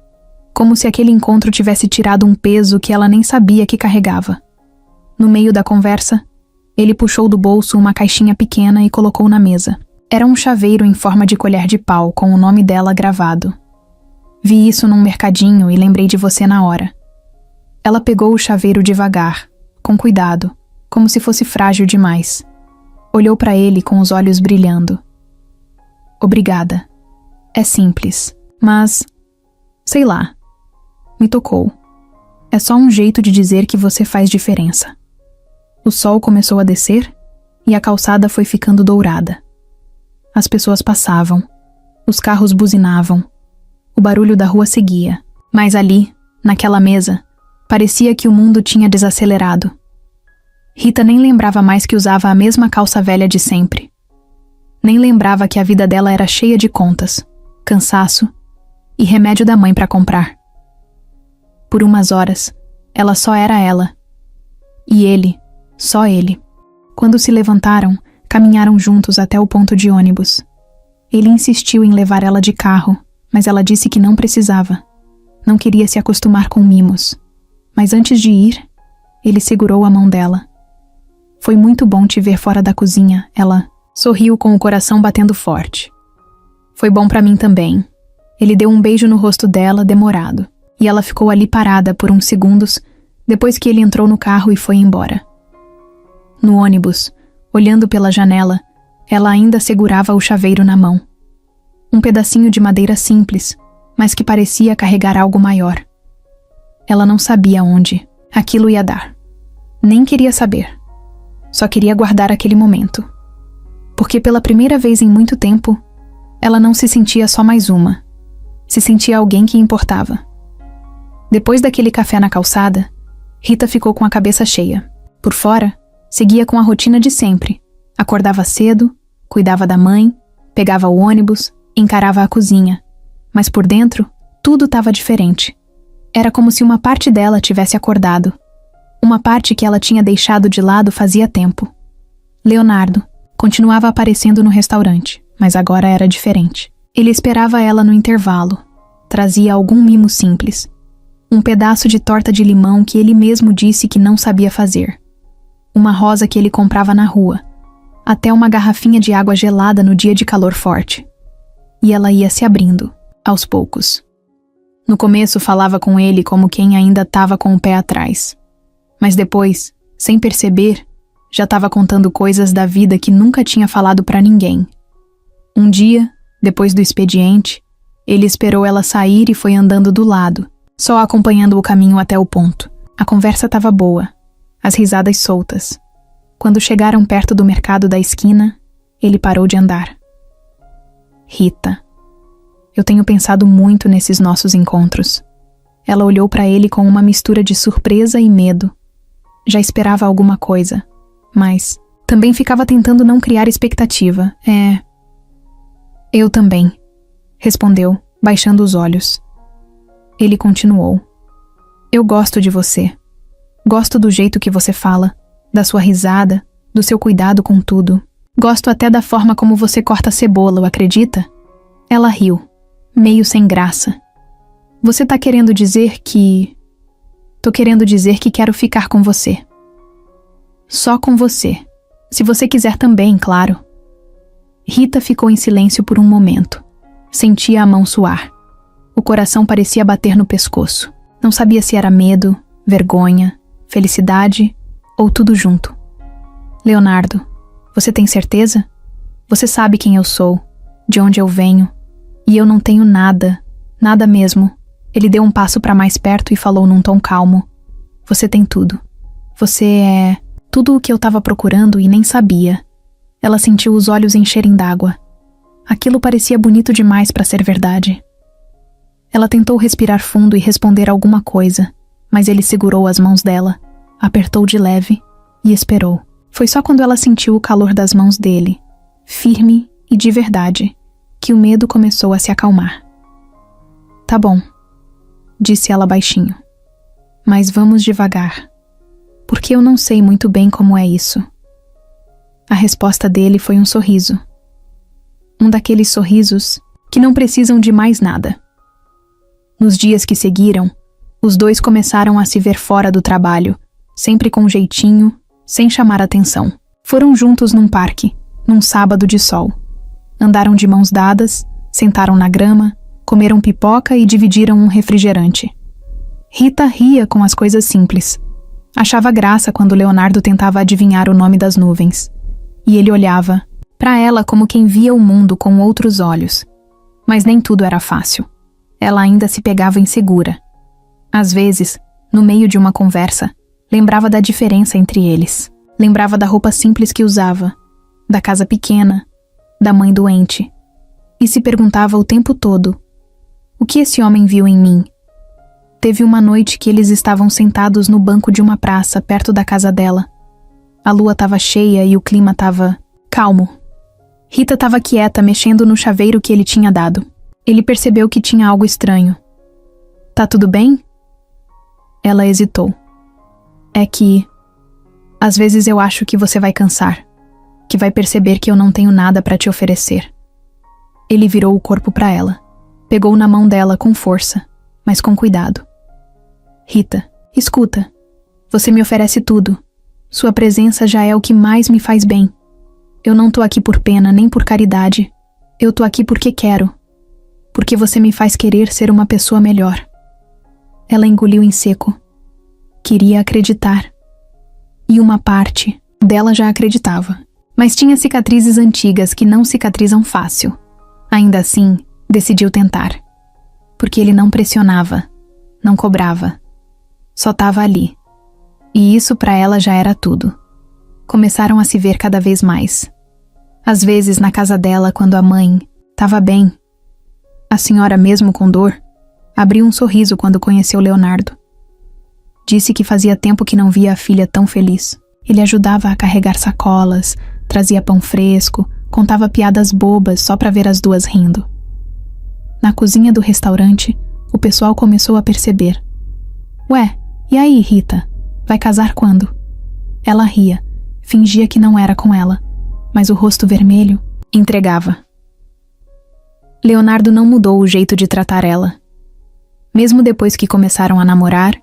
como se aquele encontro tivesse tirado um peso que ela nem sabia que carregava. No meio da conversa, ele puxou do bolso uma caixinha pequena e colocou na mesa. Era um chaveiro em forma de colher de pau com o nome dela gravado. Vi isso num mercadinho e lembrei de você na hora. Ela pegou o chaveiro devagar, com cuidado, como se fosse frágil demais. Olhou para ele com os olhos brilhando. Obrigada. É simples, mas... sei lá. Me tocou. É só um jeito de dizer que você faz diferença. O sol começou a descer e a calçada foi ficando dourada. As pessoas passavam. Os carros buzinavam. O barulho da rua seguia. Mas ali, naquela mesa, parecia que o mundo tinha desacelerado. Rita nem lembrava mais que usava a mesma calça velha de sempre. Nem lembrava que a vida dela era cheia de contas, cansaço e remédio da mãe para comprar. Por umas horas, ela só era ela. E ele, Só ele. Quando se levantaram, caminharam juntos até o ponto de ônibus. Ele insistiu em levar ela de carro, mas ela disse que não precisava. Não queria se acostumar com mimos. Mas antes de ir, ele segurou a mão dela. Foi muito bom te ver fora da cozinha, ela sorriu com o coração batendo forte. Foi bom pra mim também. Ele deu um beijo no rosto dela, demorado, e ela ficou ali parada por uns segundos, depois que ele entrou no carro e foi embora. No ônibus, olhando pela janela, ela ainda segurava o chaveiro na mão. Um pedacinho de madeira simples, mas que parecia carregar algo maior. Ela não sabia onde aquilo ia dar. Nem queria saber. Só queria guardar aquele momento. Porque pela primeira vez em muito tempo, ela não se sentia só mais uma. Se sentia alguém que importava. Depois daquele café na calçada, Rita ficou com a cabeça cheia. Por fora, seguia com a rotina de sempre. Acordava cedo, cuidava da mãe, pegava o ônibus, encarava a cozinha. Mas por dentro, tudo estava diferente. Era como se uma parte dela tivesse acordado. Uma parte que ela tinha deixado de lado fazia tempo. Leonardo continuava aparecendo no restaurante, mas agora era diferente. Ele esperava ela no intervalo. Trazia algum mimo simples. Um pedaço de torta de limão que ele mesmo disse que não sabia fazer. Uma rosa que ele comprava na rua. Até uma garrafinha de água gelada no dia de calor forte. E ela ia se abrindo, aos poucos. No começo falava com ele como quem ainda estava com o pé atrás. Mas depois, sem perceber, já estava contando coisas da vida que nunca tinha falado para ninguém. Um dia, depois do expediente, ele esperou ela sair e foi andando do lado, só acompanhando o caminho até o ponto. A conversa estava boa, as risadas soltas. Quando chegaram perto do mercado da esquina, ele parou de andar. Rita, eu tenho pensado muito nesses nossos encontros. Ela olhou para ele com uma mistura de surpresa e medo. Já esperava alguma coisa, mas também ficava tentando não criar expectativa. Eu também, respondeu, baixando os olhos. Ele continuou. Eu gosto de você. Gosto do jeito que você fala, da sua risada, do seu cuidado com tudo. Gosto até da forma como você corta a cebola, acredita? Ela riu, meio sem graça. Você tá querendo dizer que... Tô querendo dizer que quero ficar com você. Só com você. Se você quiser também, claro. Rita ficou em silêncio por um momento. Sentia a mão suar. O coração parecia bater no pescoço. Não sabia se era medo, vergonha, felicidade ou tudo junto. Leonardo, você tem certeza? Você sabe quem eu sou, de onde eu venho, e eu não tenho nada, nada mesmo. Ele deu um passo para mais perto e falou num tom calmo. Você tem tudo. Você é tudo o que eu estava procurando e nem sabia. Ela sentiu os olhos encherem d'água. Aquilo parecia bonito demais para ser verdade. Ela tentou respirar fundo e responder alguma coisa, mas ele segurou as mãos dela, apertou de leve e esperou. Foi só quando ela sentiu o calor das mãos dele, firme e de verdade, que o medo começou a se acalmar. Tá bom, disse ela baixinho. Mas vamos devagar, porque eu não sei muito bem como é isso. A resposta dele foi um sorriso. Um daqueles sorrisos que não precisam de mais nada. Nos dias que seguiram, os dois começaram a se ver fora do trabalho, sempre com jeitinho, sem chamar atenção. Foram juntos num parque, num sábado de sol. Andaram de mãos dadas, sentaram na grama, comeram pipoca e dividiram um refrigerante. Rita ria com as coisas simples. Achava graça quando Leonardo tentava adivinhar o nome das nuvens. E ele olhava para ela como quem via o mundo com outros olhos. Mas nem tudo era fácil. Ela ainda se pegava insegura. Às vezes, no meio de uma conversa, lembrava da diferença entre eles. Lembrava da roupa simples que usava, da casa pequena, da mãe doente. E se perguntava o tempo todo: o que esse homem viu em mim? Teve uma noite que eles estavam sentados no banco de uma praça perto da casa dela. A lua estava cheia e o clima estava calmo. Rita estava quieta, mexendo no chaveiro que ele tinha dado. Ele percebeu que tinha algo estranho. Tá tudo bem? Ela hesitou. É que... Às vezes eu acho que você vai cansar, que vai perceber que eu não tenho nada para te oferecer. Ele virou o corpo para ela. Pegou na mão dela com força, mas com cuidado. Rita, escuta. Você me oferece tudo. Sua presença já é o que mais me faz bem. Eu não tô aqui por pena nem por caridade. Eu tô aqui porque quero. Porque você me faz querer ser uma pessoa melhor. Ela engoliu em seco. Queria acreditar. E uma parte dela já acreditava. Mas tinha cicatrizes antigas que não cicatrizam fácil. Ainda assim, decidiu tentar. Porque ele não pressionava, não cobrava. Só estava ali. E isso para ela já era tudo. Começaram a se ver cada vez mais. Às vezes na casa dela, quando a mãe estava bem. A senhora, mesmo com dor, abriu um sorriso quando conheceu Leonardo. Disse que fazia tempo que não via a filha tão feliz. Ele ajudava a carregar sacolas, trazia pão fresco, contava piadas bobas só para ver as duas rindo. Na cozinha do restaurante, o pessoal começou a perceber. Ué, e aí, Rita? Vai casar quando? Ela ria, fingia que não era com ela, mas o rosto vermelho entregava. Leonardo não mudou o jeito de tratar ela. Mesmo depois que começaram a namorar,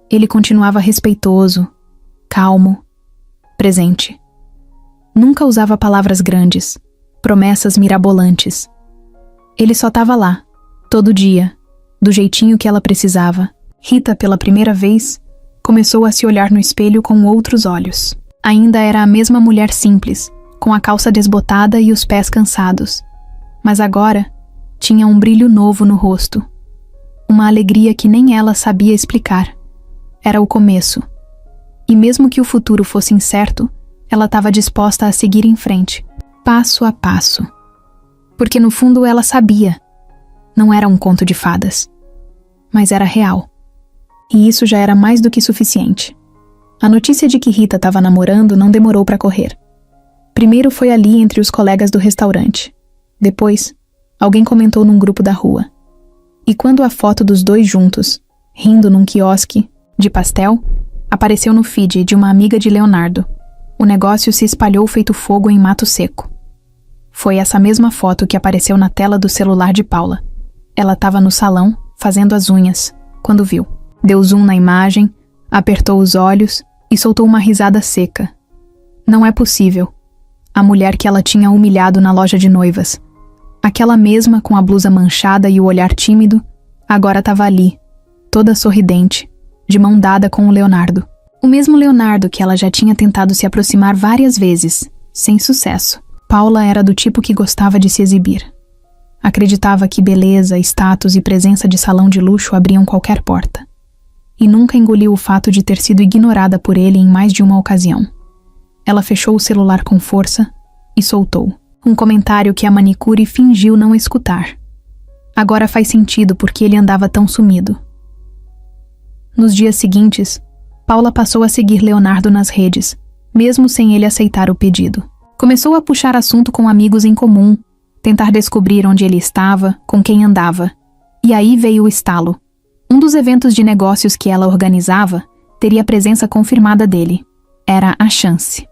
ele continuava respeitoso, calmo, presente. Nunca usava palavras grandes, promessas mirabolantes. Ele só estava lá, todo dia, do jeitinho que ela precisava. Rita, pela primeira vez, começou a se olhar no espelho com outros olhos. Ainda era a mesma mulher simples, com a calça desbotada e os pés cansados. Mas agora, tinha um brilho novo no rosto. Uma alegria que nem ela sabia explicar. Era o começo. E mesmo que o futuro fosse incerto, ela estava disposta a seguir em frente, passo a passo. Porque no fundo ela sabia. Não era um conto de fadas. Mas era real. E isso já era mais do que suficiente. A notícia de que Rita estava namorando não demorou para correr. Primeiro foi ali entre os colegas do restaurante. Depois, alguém comentou num grupo da rua. E quando a foto dos dois juntos, rindo num quiosque de pastel, apareceu no feed de uma amiga de Leonardo, o negócio se espalhou feito fogo em mato seco. Foi essa mesma foto que apareceu na tela do celular de Paula. Ela estava no salão, fazendo as unhas, quando viu. Deu zoom na imagem, apertou os olhos e soltou uma risada seca. Não é possível. A mulher que ela tinha humilhado na loja de noivas, aquela mesma com a blusa manchada e o olhar tímido, agora estava ali, toda sorridente, de mão dada com o Leonardo. O mesmo Leonardo que ela já tinha tentado se aproximar várias vezes, sem sucesso. Paula era do tipo que gostava de se exibir. Acreditava que beleza, status e presença de salão de luxo abriam qualquer porta. E nunca engoliu o fato de ter sido ignorada por ele em mais de uma ocasião. Ela fechou o celular com força e soltou um comentário que a manicure fingiu não escutar. Agora faz sentido porque ele andava tão sumido. Nos dias seguintes, Paula passou a seguir Leonardo nas redes, mesmo sem ele aceitar o pedido. Começou a puxar assunto com amigos em comum, tentar descobrir onde ele estava, com quem andava. E aí veio o estalo. Um dos eventos de negócios que ela organizava teria presença confirmada dele. Era a chance.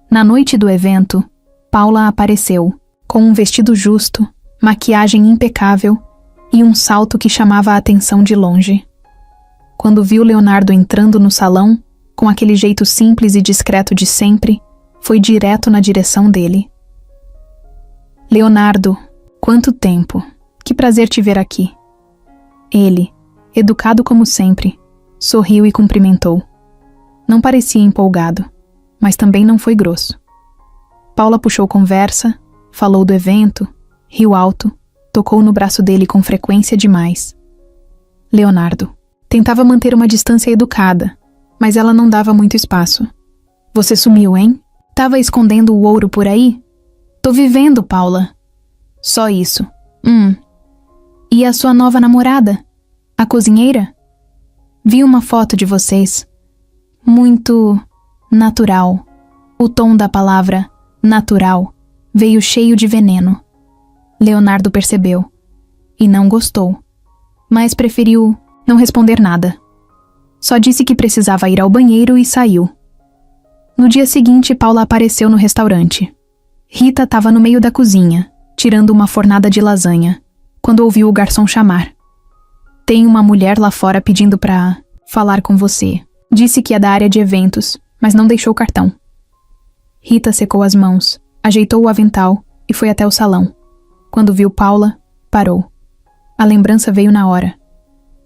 Na noite do evento, Paula apareceu, com um vestido justo, maquiagem impecável e um salto que chamava a atenção de longe. Quando viu Leonardo entrando no salão, com aquele jeito simples e discreto de sempre, foi direto na direção dele. Leonardo, quanto tempo! Que prazer te ver aqui. Ele, educado como sempre, sorriu e cumprimentou. Não parecia empolgado, mas também não foi grosso. Paula puxou conversa, falou do evento, riu alto, tocou no braço dele com frequência demais. Leonardo tentava manter uma distância educada, mas ela não dava muito espaço. Você sumiu, hein? Tava escondendo o ouro por aí? Tô vivendo, Paula. Só isso. E a sua nova namorada? A cozinheira? Vi uma foto de vocês. Muito natural. O tom da palavra natural veio cheio de veneno. Leonardo percebeu. E não gostou. Mas preferiu não responder nada. Só disse que precisava ir ao banheiro e saiu. No dia seguinte, Paula apareceu no restaurante. Rita estava no meio da cozinha, tirando uma fornada de lasanha, quando ouviu o garçom chamar. Tem uma mulher lá fora pedindo pra falar com você. Disse que é da área de eventos, mas não deixou o cartão. Rita secou as mãos, ajeitou o avental e foi até o salão. Quando viu Paula, parou. A lembrança veio na hora.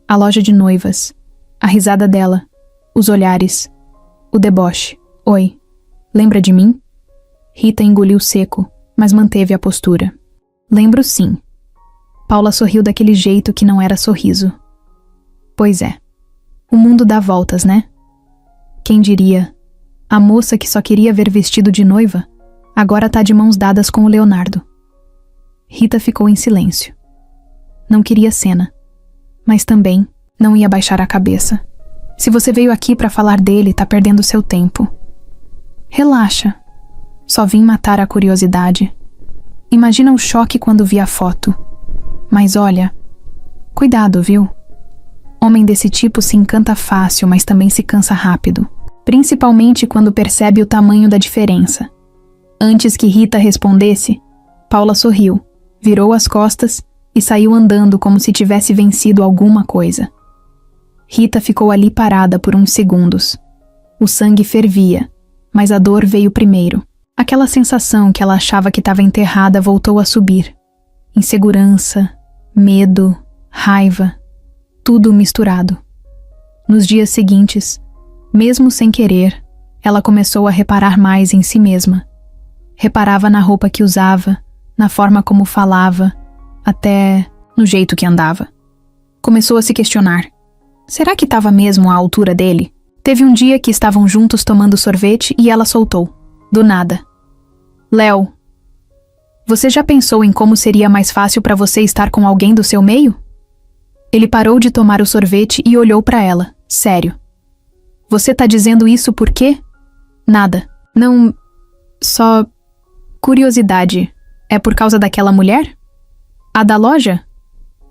A loja de noivas, a risada dela, os olhares, o deboche. Oi, lembra de mim? Rita engoliu seco, mas manteve a postura. Lembro sim. Paula sorriu daquele jeito que não era sorriso. Pois é. O mundo dá voltas, né? Quem diria? A moça que só queria ver vestido de noiva, agora tá de mãos dadas com o Leonardo. Rita ficou em silêncio. Não queria cena, mas também não ia baixar a cabeça. Se você veio aqui pra falar dele, tá perdendo seu tempo. Relaxa. Só vim matar a curiosidade. Imagina o choque quando vi a foto. Mas olha, cuidado, viu? Homem desse tipo se encanta fácil, mas também se cansa rápido. Principalmente quando percebe o tamanho da diferença. Antes que Rita respondesse, Paula sorriu, virou as costas e saiu andando como se tivesse vencido alguma coisa. Rita ficou ali parada por uns segundos. O sangue fervia, mas a dor veio primeiro. Aquela sensação que ela achava que estava enterrada voltou a subir. Insegurança, medo, raiva, tudo misturado. Nos dias seguintes, mesmo sem querer, ela começou a reparar mais em si mesma. Reparava na roupa que usava, na forma como falava, até no jeito que andava. Começou a se questionar. Será que estava mesmo à altura dele? Teve um dia que estavam juntos tomando sorvete e ela soltou, do nada. Léo, você já pensou em como seria mais fácil para você estar com alguém do seu meio? Ele parou de tomar o sorvete e olhou para ela, sério. Você tá dizendo isso por quê? Nada. Não... Só... curiosidade. É por causa daquela mulher? A da loja?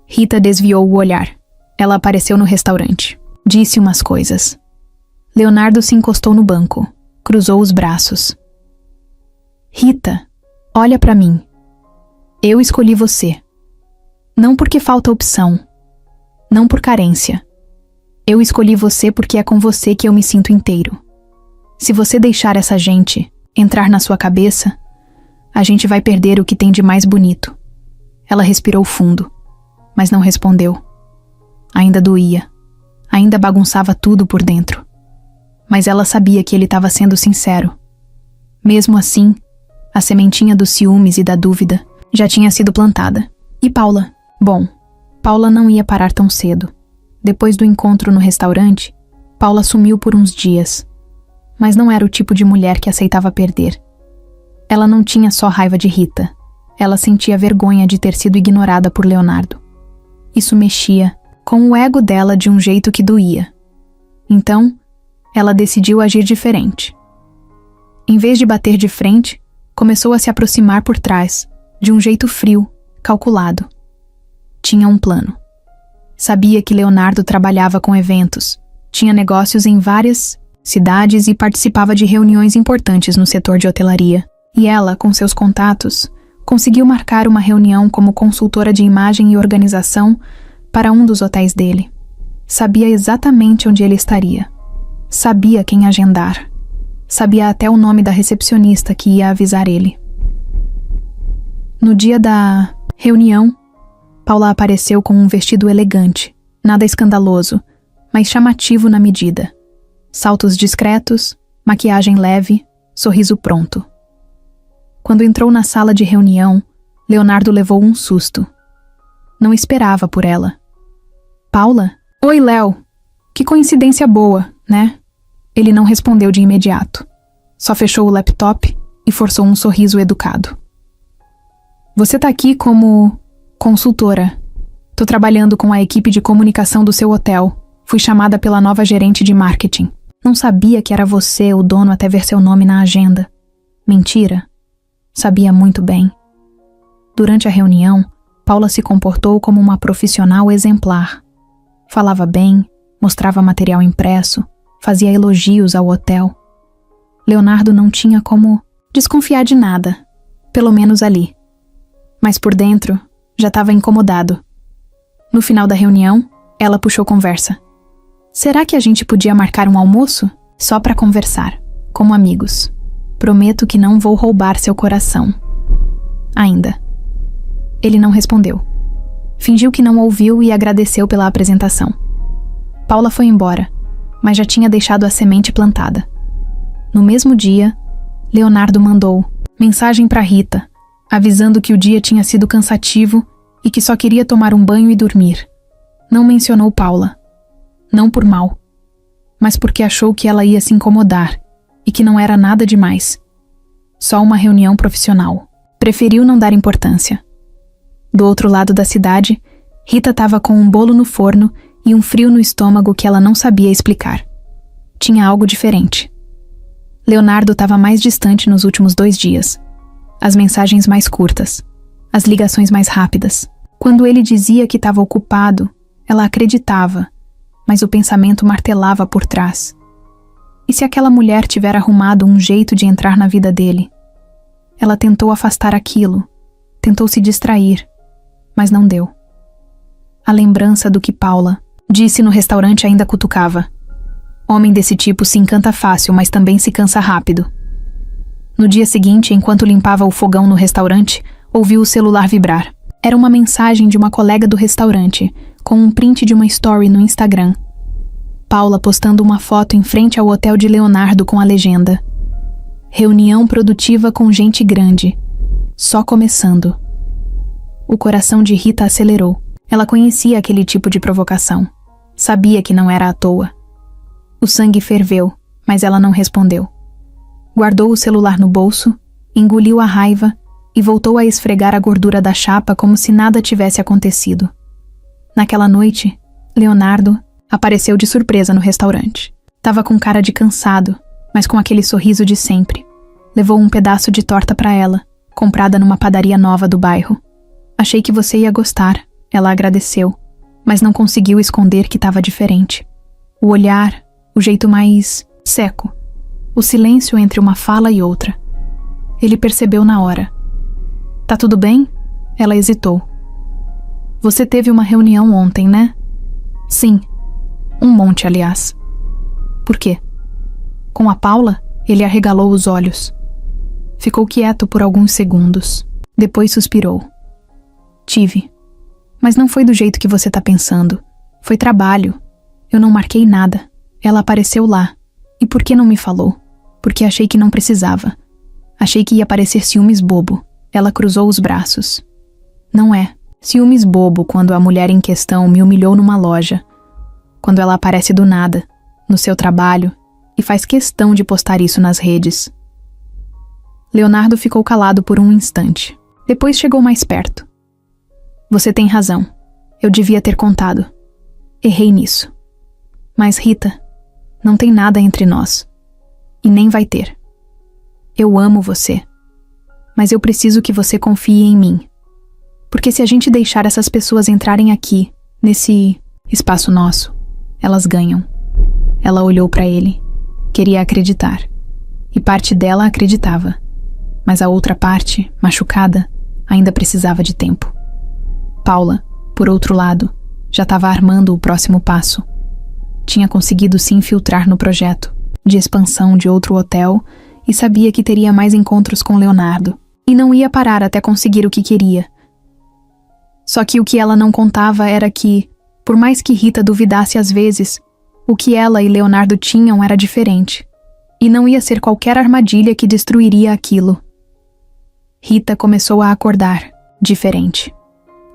Rita desviou o olhar. Ela apareceu no restaurante. Disse umas coisas. Leonardo se encostou no banco. Cruzou os braços. Rita, olha pra mim. Eu escolhi você. Não porque falta opção. Não por carência. Eu escolhi você porque é com você que eu me sinto inteiro. Se você deixar essa gente entrar na sua cabeça, a gente vai perder o que tem de mais bonito. Ela respirou fundo, mas não respondeu. Ainda doía. Ainda bagunçava tudo por dentro. Mas ela sabia que ele estava sendo sincero. Mesmo assim, a sementinha dos ciúmes e da dúvida já tinha sido plantada. E Paula? Bom, Paula não ia parar tão cedo. Depois do encontro no restaurante, Paula sumiu por uns dias. Mas não era o tipo de mulher que aceitava perder. Ela não tinha só raiva de Rita. Ela sentia vergonha de ter sido ignorada por Leonardo. Isso mexia com o ego dela de um jeito que doía. Então, ela decidiu agir diferente. Em vez de bater de frente, começou a se aproximar por trás, de um jeito frio, calculado. Tinha um plano. Sabia que Leonardo trabalhava com eventos, tinha negócios em várias cidades e participava de reuniões importantes no setor de hotelaria. E ela, com seus contatos, conseguiu marcar uma reunião como consultora de imagem e organização para um dos hotéis dele. Sabia exatamente onde ele estaria. Sabia quem agendar. Sabia até o nome da recepcionista que ia avisar ele. No dia da reunião, Paula apareceu com um vestido elegante, nada escandaloso, mas chamativo na medida. Saltos discretos, maquiagem leve, sorriso pronto. Quando entrou na sala de reunião, Leonardo levou um susto. Não esperava por ela. Paula? Oi, Léo. Que coincidência boa, né? Ele não respondeu de imediato. Só fechou o laptop e forçou um sorriso educado. Você tá aqui como consultora. Tô trabalhando com a equipe de comunicação do seu hotel. Fui chamada pela nova gerente de marketing. Não sabia que era você o dono até ver seu nome na agenda. Mentira. Sabia muito bem. Durante a reunião, Paula se comportou como uma profissional exemplar. Falava bem, mostrava material impresso, fazia elogios ao hotel. Leonardo não tinha como desconfiar de nada, pelo menos ali. Mas por dentro, já estava incomodado. No final da reunião, ela puxou conversa. Será que a gente podia marcar um almoço? Só para conversar, como amigos. Prometo que não vou roubar seu coração. Ainda. Ele não respondeu. Fingiu que não ouviu e agradeceu pela apresentação. Paula foi embora, mas já tinha deixado a semente plantada. No mesmo dia, Leonardo mandou mensagem para Rita, avisando que o dia tinha sido cansativo e que só queria tomar um banho e dormir. Não mencionou Paula. Não por mal, mas porque achou que ela ia se incomodar e que não era nada demais. Só uma reunião profissional. Preferiu não dar importância. Do outro lado da cidade, Rita estava com um bolo no forno e um frio no estômago que ela não sabia explicar. Tinha algo diferente. Leonardo estava mais distante nos últimos 2 dias. As mensagens mais curtas. As ligações mais rápidas. Quando ele dizia que estava ocupado, ela acreditava, mas o pensamento martelava por trás. E se aquela mulher tiver arrumado um jeito de entrar na vida dele? Ela tentou afastar aquilo, tentou se distrair, mas não deu. A lembrança do que Paula disse no restaurante ainda cutucava. Homem desse tipo se encanta fácil, mas também se cansa rápido. No dia seguinte, enquanto limpava o fogão no restaurante, ouviu o celular vibrar. Era uma mensagem de uma colega do restaurante, com um print de uma story no Instagram. Paula postando uma foto em frente ao hotel de Leonardo com a legenda: reunião produtiva com gente grande. Só começando. O coração de Rita acelerou. Ela conhecia aquele tipo de provocação. Sabia que não era à toa. O sangue ferveu, mas ela não respondeu. Guardou o celular no bolso, engoliu a raiva e voltou a esfregar a gordura da chapa como se nada tivesse acontecido. Naquela noite, Leonardo apareceu de surpresa no restaurante. Tava com cara de cansado, mas com aquele sorriso de sempre. Levou um pedaço de torta para ela, comprada numa padaria nova do bairro. Achei que você ia gostar, ela agradeceu, mas não conseguiu esconder que estava diferente. O olhar, o jeito mais seco, o silêncio entre uma fala e outra. Ele percebeu na hora. Tá tudo bem? Ela hesitou. Você teve uma reunião ontem, né? Sim. Um monte, aliás. Por quê? Com a Paula, ele arregalou os olhos. Ficou quieto por alguns segundos. Depois suspirou. Tive. Mas não foi do jeito que você tá pensando. Foi trabalho. Eu não marquei nada. Ela apareceu lá. E por que não me falou? Porque achei que não precisava. Achei que ia parecer ciúmes bobo. Ela cruzou os braços. Não é. Ciúmes bobo quando a mulher em questão me humilhou numa loja. Quando ela aparece do nada, no seu trabalho, e faz questão de postar isso nas redes. Leonardo ficou calado por um instante. Depois chegou mais perto. Você tem razão. Eu devia ter contado. Errei nisso. Mas, Rita, não tem nada entre nós. E nem vai ter. Eu amo você. Mas eu preciso que você confie em mim. Porque se a gente deixar essas pessoas entrarem aqui, nesse espaço nosso, elas ganham. Ela olhou para ele. Queria acreditar. E parte dela acreditava. Mas a outra parte, machucada, ainda precisava de tempo. Paula, por outro lado, já estava armando o próximo passo. Tinha conseguido se infiltrar no projeto de expansão de outro hotel e sabia que teria mais encontros com Leonardo. E não ia parar até conseguir o que queria. Só que o que ela não contava era que, por mais que Rita duvidasse às vezes, o que ela e Leonardo tinham era diferente. E não ia ser qualquer armadilha que destruiria aquilo. Rita começou a acordar, diferente.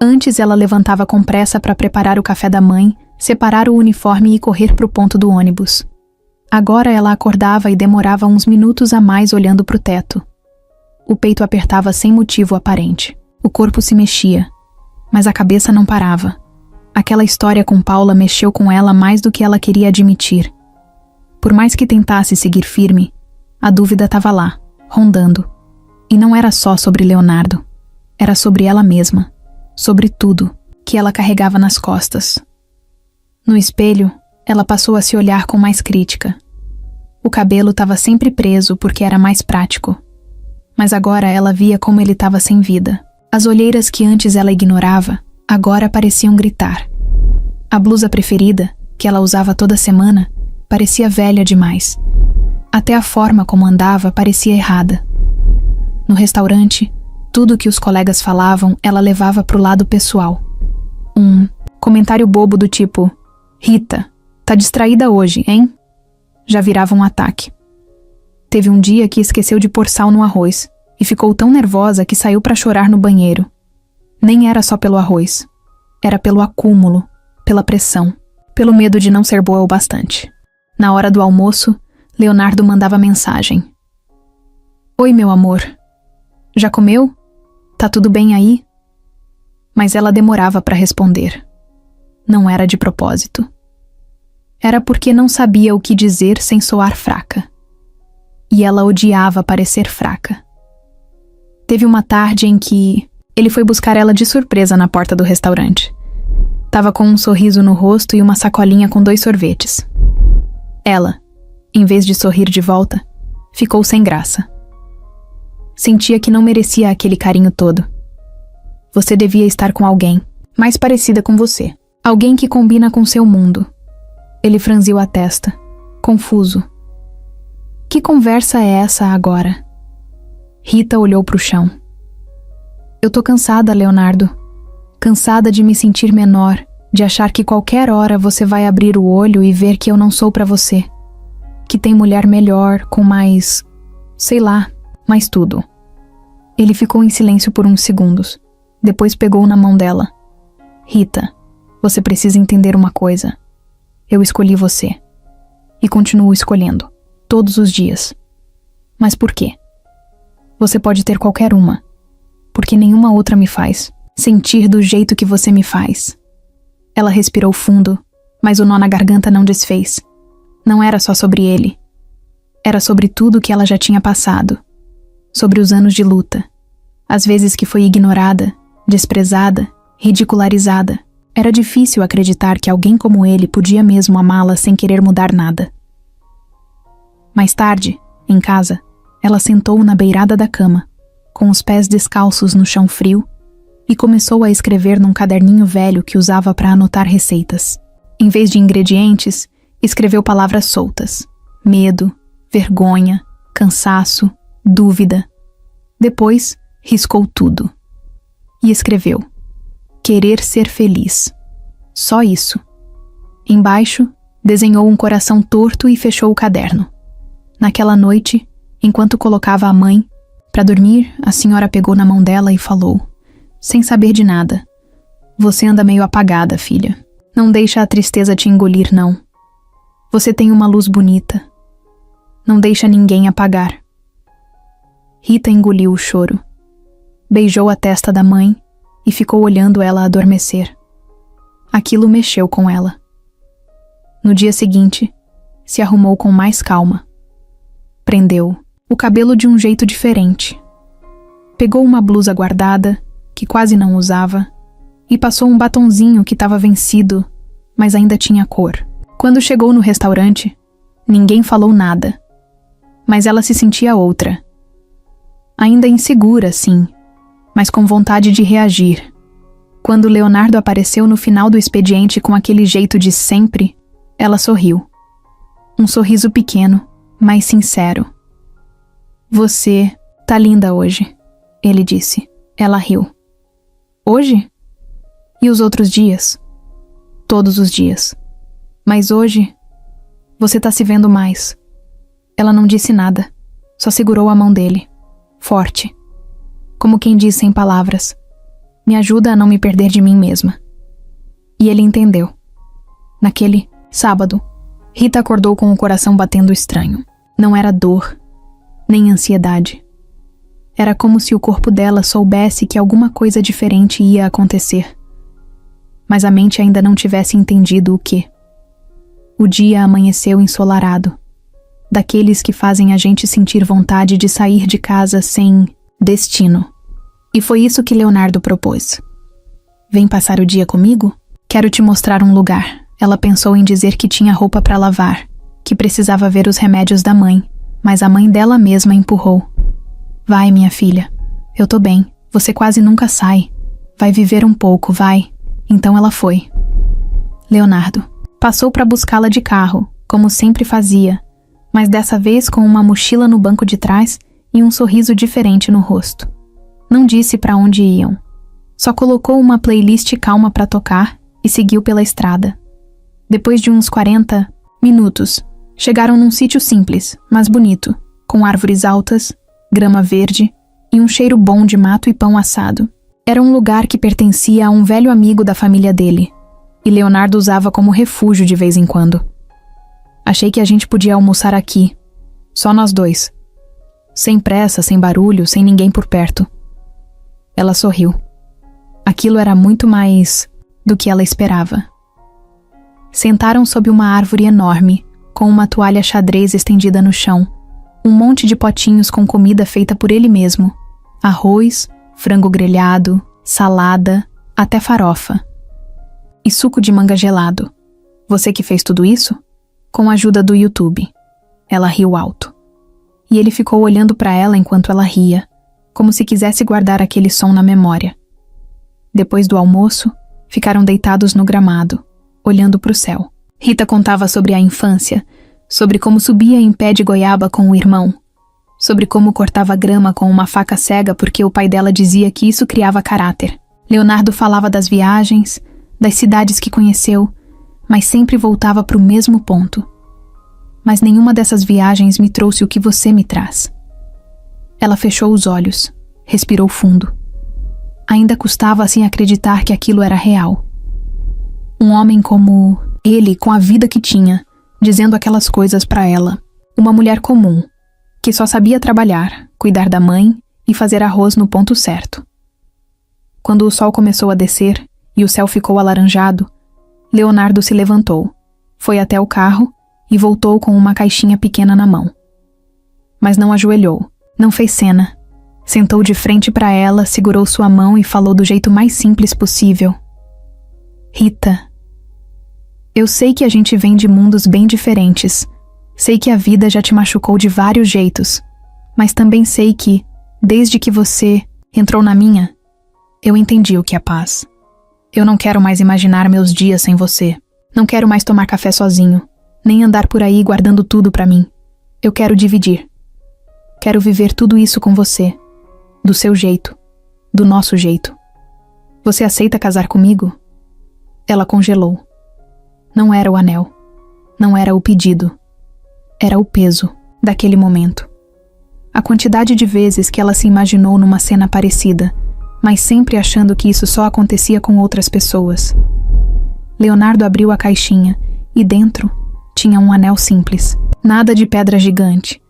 Antes ela levantava com pressa para preparar o café da mãe, separar o uniforme e correr para o ponto do ônibus. Agora ela acordava e demorava uns minutos a mais olhando para o teto. O peito apertava sem motivo aparente. O corpo se mexia, mas a cabeça não parava. Aquela história com Paula mexeu com ela mais do que ela queria admitir. Por mais que tentasse seguir firme, a dúvida estava lá, rondando. E não era só sobre Leonardo. Era sobre ela mesma. Sobre tudo que ela carregava nas costas. No espelho, ela passou a se olhar com mais crítica. O cabelo estava sempre preso porque era mais prático. Mas agora ela via como ele estava sem vida. As olheiras que antes ela ignorava, agora pareciam gritar. A blusa preferida, que ela usava toda semana, parecia velha demais. Até a forma como andava parecia errada. No restaurante, tudo que os colegas falavam ela levava pro lado pessoal. Um comentário bobo do tipo: Rita, tá distraída hoje, hein? Já virava um ataque. Teve um dia que esqueceu de pôr sal no arroz e ficou tão nervosa que saiu pra chorar no banheiro. Nem era só pelo arroz. Era pelo acúmulo, pela pressão, pelo medo de não ser boa o bastante. Na hora do almoço, Leonardo mandava mensagem. Oi, meu amor. Já comeu? Tá tudo bem aí? Mas ela demorava pra responder. Não era de propósito. Era porque não sabia o que dizer sem soar fraca. E ela odiava parecer fraca. Teve uma tarde em que ele foi buscar ela de surpresa na porta do restaurante. Tava com um sorriso no rosto e uma sacolinha com 2 sorvetes. Ela, em vez de sorrir de volta, ficou sem graça. Sentia que não merecia aquele carinho todo. Você devia estar com alguém mais parecida com você. Alguém que combina com seu mundo. Ele franziu a testa, confuso. Que conversa é essa agora? Rita olhou pro chão. Eu tô cansada, Leonardo. Cansada de me sentir menor, de achar que qualquer hora você vai abrir o olho e ver que eu não sou pra você. Que tem mulher melhor, com mais... sei lá, mais tudo. Ele ficou em silêncio por uns segundos. Depois pegou na mão dela. Rita, você precisa entender uma coisa. Eu escolhi você. E continuo escolhendo. Todos os dias. Mas por quê? Você pode ter qualquer uma. Porque nenhuma outra me faz sentir do jeito que você me faz. Ela respirou fundo, mas o nó na garganta não desfez. Não era só sobre ele. Era sobre tudo que ela já tinha passado. Sobre os anos de luta. As vezes que foi ignorada, desprezada, ridicularizada. Era difícil acreditar que alguém como ele podia mesmo amá-la sem querer mudar nada. Mais tarde, em casa, ela sentou na beirada da cama, com os pés descalços no chão frio, e começou a escrever num caderninho velho que usava para anotar receitas. Em vez de ingredientes, escreveu palavras soltas: medo, vergonha, cansaço, dúvida. Depois, riscou tudo. E escreveu: querer ser feliz. Só isso. Embaixo, desenhou um coração torto e fechou o caderno. Naquela noite, enquanto colocava a mãe para dormir, a senhora pegou na mão dela e falou, sem saber de nada: você anda meio apagada, filha. Não deixa a tristeza te engolir, não. Você tem uma luz bonita. Não deixa ninguém apagar. Rita engoliu o choro. Beijou a testa da mãe e ficou olhando ela adormecer. Aquilo mexeu com ela. No dia seguinte, se arrumou com mais calma. Prendeu o cabelo de um jeito diferente. Pegou uma blusa guardada, que quase não usava, e passou um batonzinho que estava vencido, mas ainda tinha cor. Quando chegou no restaurante, ninguém falou nada. Mas ela se sentia outra. Ainda insegura, sim, mas com vontade de reagir. Quando Leonardo apareceu no final do expediente com aquele jeito de sempre, ela sorriu. Um sorriso pequeno, mas sincero. Você tá linda hoje, ele disse. Ela riu. Hoje? E os outros dias? Todos os dias. Mas hoje, você tá se vendo mais. Ela não disse nada, só segurou a mão dele. Forte. Como quem diz sem palavras: me ajuda a não me perder de mim mesma. E ele entendeu. Naquele sábado, Rita acordou com o coração batendo estranho. Não era dor, nem ansiedade. Era como se o corpo dela soubesse que alguma coisa diferente ia acontecer. Mas a mente ainda não tivesse entendido o quê. O dia amanheceu ensolarado. Daqueles que fazem a gente sentir vontade de sair de casa sem destino. E foi isso que Leonardo propôs. Vem passar o dia comigo? Quero te mostrar um lugar. Ela pensou em dizer que tinha roupa para lavar, que precisava ver os remédios da mãe, mas a mãe dela mesma empurrou. Vai, minha filha. Eu tô bem. Você quase nunca sai. Vai viver um pouco, vai. Então ela foi. Leonardo passou para buscá-la de carro, como sempre fazia, mas dessa vez com uma mochila no banco de trás e um sorriso diferente no rosto. Não disse para onde iam. Só colocou uma playlist calma para tocar e seguiu pela estrada. Depois de uns 40 minutos, chegaram num sítio simples, mas bonito, com árvores altas, grama verde e um cheiro bom de mato e pão assado. Era um lugar que pertencia a um velho amigo da família dele, e Leonardo usava como refúgio de vez em quando. Achei que a gente podia almoçar aqui, só nós dois. Sem pressa, sem barulho, sem ninguém por perto. Ela sorriu. Aquilo era muito mais do que ela esperava. Sentaram sob uma árvore enorme, com uma toalha xadrez estendida no chão, um monte de potinhos com comida feita por ele mesmo, arroz, frango grelhado, salada, até farofa. E suco de manga gelado. Você que fez tudo isso? Com a ajuda do YouTube. Ela riu alto. E ele ficou olhando para ela enquanto ela ria, como se quisesse guardar aquele som na memória. Depois do almoço, ficaram deitados no gramado, olhando para o céu. Rita contava sobre a infância, sobre como subia em pé de goiaba com o irmão, sobre como cortava grama com uma faca cega porque o pai dela dizia que isso criava caráter. Leonardo falava das viagens, das cidades que conheceu, mas sempre voltava para o mesmo ponto. Mas nenhuma dessas viagens me trouxe o que você me traz. Ela fechou os olhos, respirou fundo. Ainda custava assim acreditar que aquilo era real. Um homem como ele, com a vida que tinha, dizendo aquelas coisas para ela. Uma mulher comum, que só sabia trabalhar, cuidar da mãe e fazer arroz no ponto certo. Quando o sol começou a descer e o céu ficou alaranjado, Leonardo se levantou, foi até o carro e voltou com uma caixinha pequena na mão. Mas não ajoelhou, não fez cena. Sentou de frente para ela, segurou sua mão e falou do jeito mais simples possível. Rita, eu sei que a gente vem de mundos bem diferentes. Sei que a vida já te machucou de vários jeitos. Mas também sei que, desde que você entrou na minha, eu entendi o que é paz. Eu não quero mais imaginar meus dias sem você. Não quero mais tomar café sozinho, nem andar por aí guardando tudo pra mim. Eu quero dividir. Quero viver tudo isso com você. Do seu jeito. Do nosso jeito. Você aceita casar comigo? Ela congelou. Não era o anel. Não era o pedido. Era o peso daquele momento. A quantidade de vezes que ela se imaginou numa cena parecida, mas sempre achando que isso só acontecia com outras pessoas. Leonardo abriu a caixinha e dentro tinha um anel simples. Nada de pedra gigante.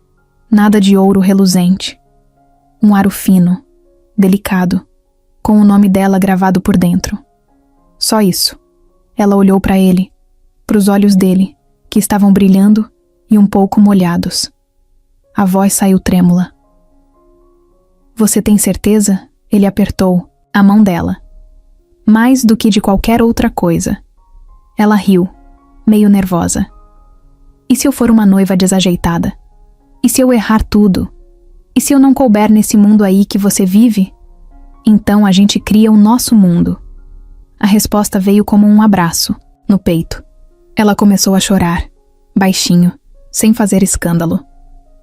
Nada de ouro reluzente. Um aro fino, delicado, com o nome dela gravado por dentro. Só isso. Ela olhou para ele, para os olhos dele, que estavam brilhando e um pouco molhados. A voz saiu trêmula. Você tem certeza? Ele apertou a mão dela. Mais do que de qualquer outra coisa. Ela riu, meio nervosa. E se eu for uma noiva desajeitada? E se eu errar tudo? E se eu não couber nesse mundo aí que você vive? Então a gente cria o nosso mundo. A resposta veio como um abraço, no peito. Ela começou a chorar, baixinho, sem fazer escândalo.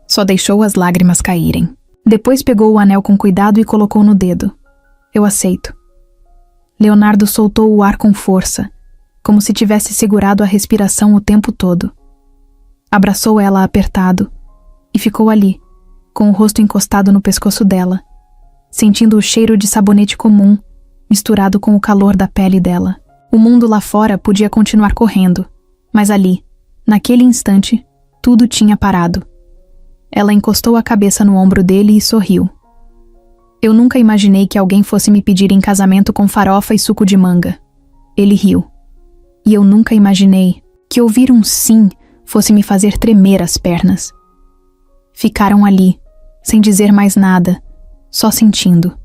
Só deixou as lágrimas caírem. Depois pegou o anel com cuidado e colocou no dedo. Eu aceito. Leonardo soltou o ar com força, como se tivesse segurado a respiração o tempo todo. Abraçou ela apertado e ficou ali, com o rosto encostado no pescoço dela, sentindo o cheiro de sabonete comum, misturado com o calor da pele dela. O mundo lá fora podia continuar correndo, mas ali, naquele instante, tudo tinha parado. Ela encostou a cabeça no ombro dele e sorriu. Eu nunca imaginei que alguém fosse me pedir em casamento com farofa e suco de manga. Ele riu. E eu nunca imaginei que ouvir um sim fosse me fazer tremer as pernas. Ficaram ali, sem dizer mais nada, só sentindo.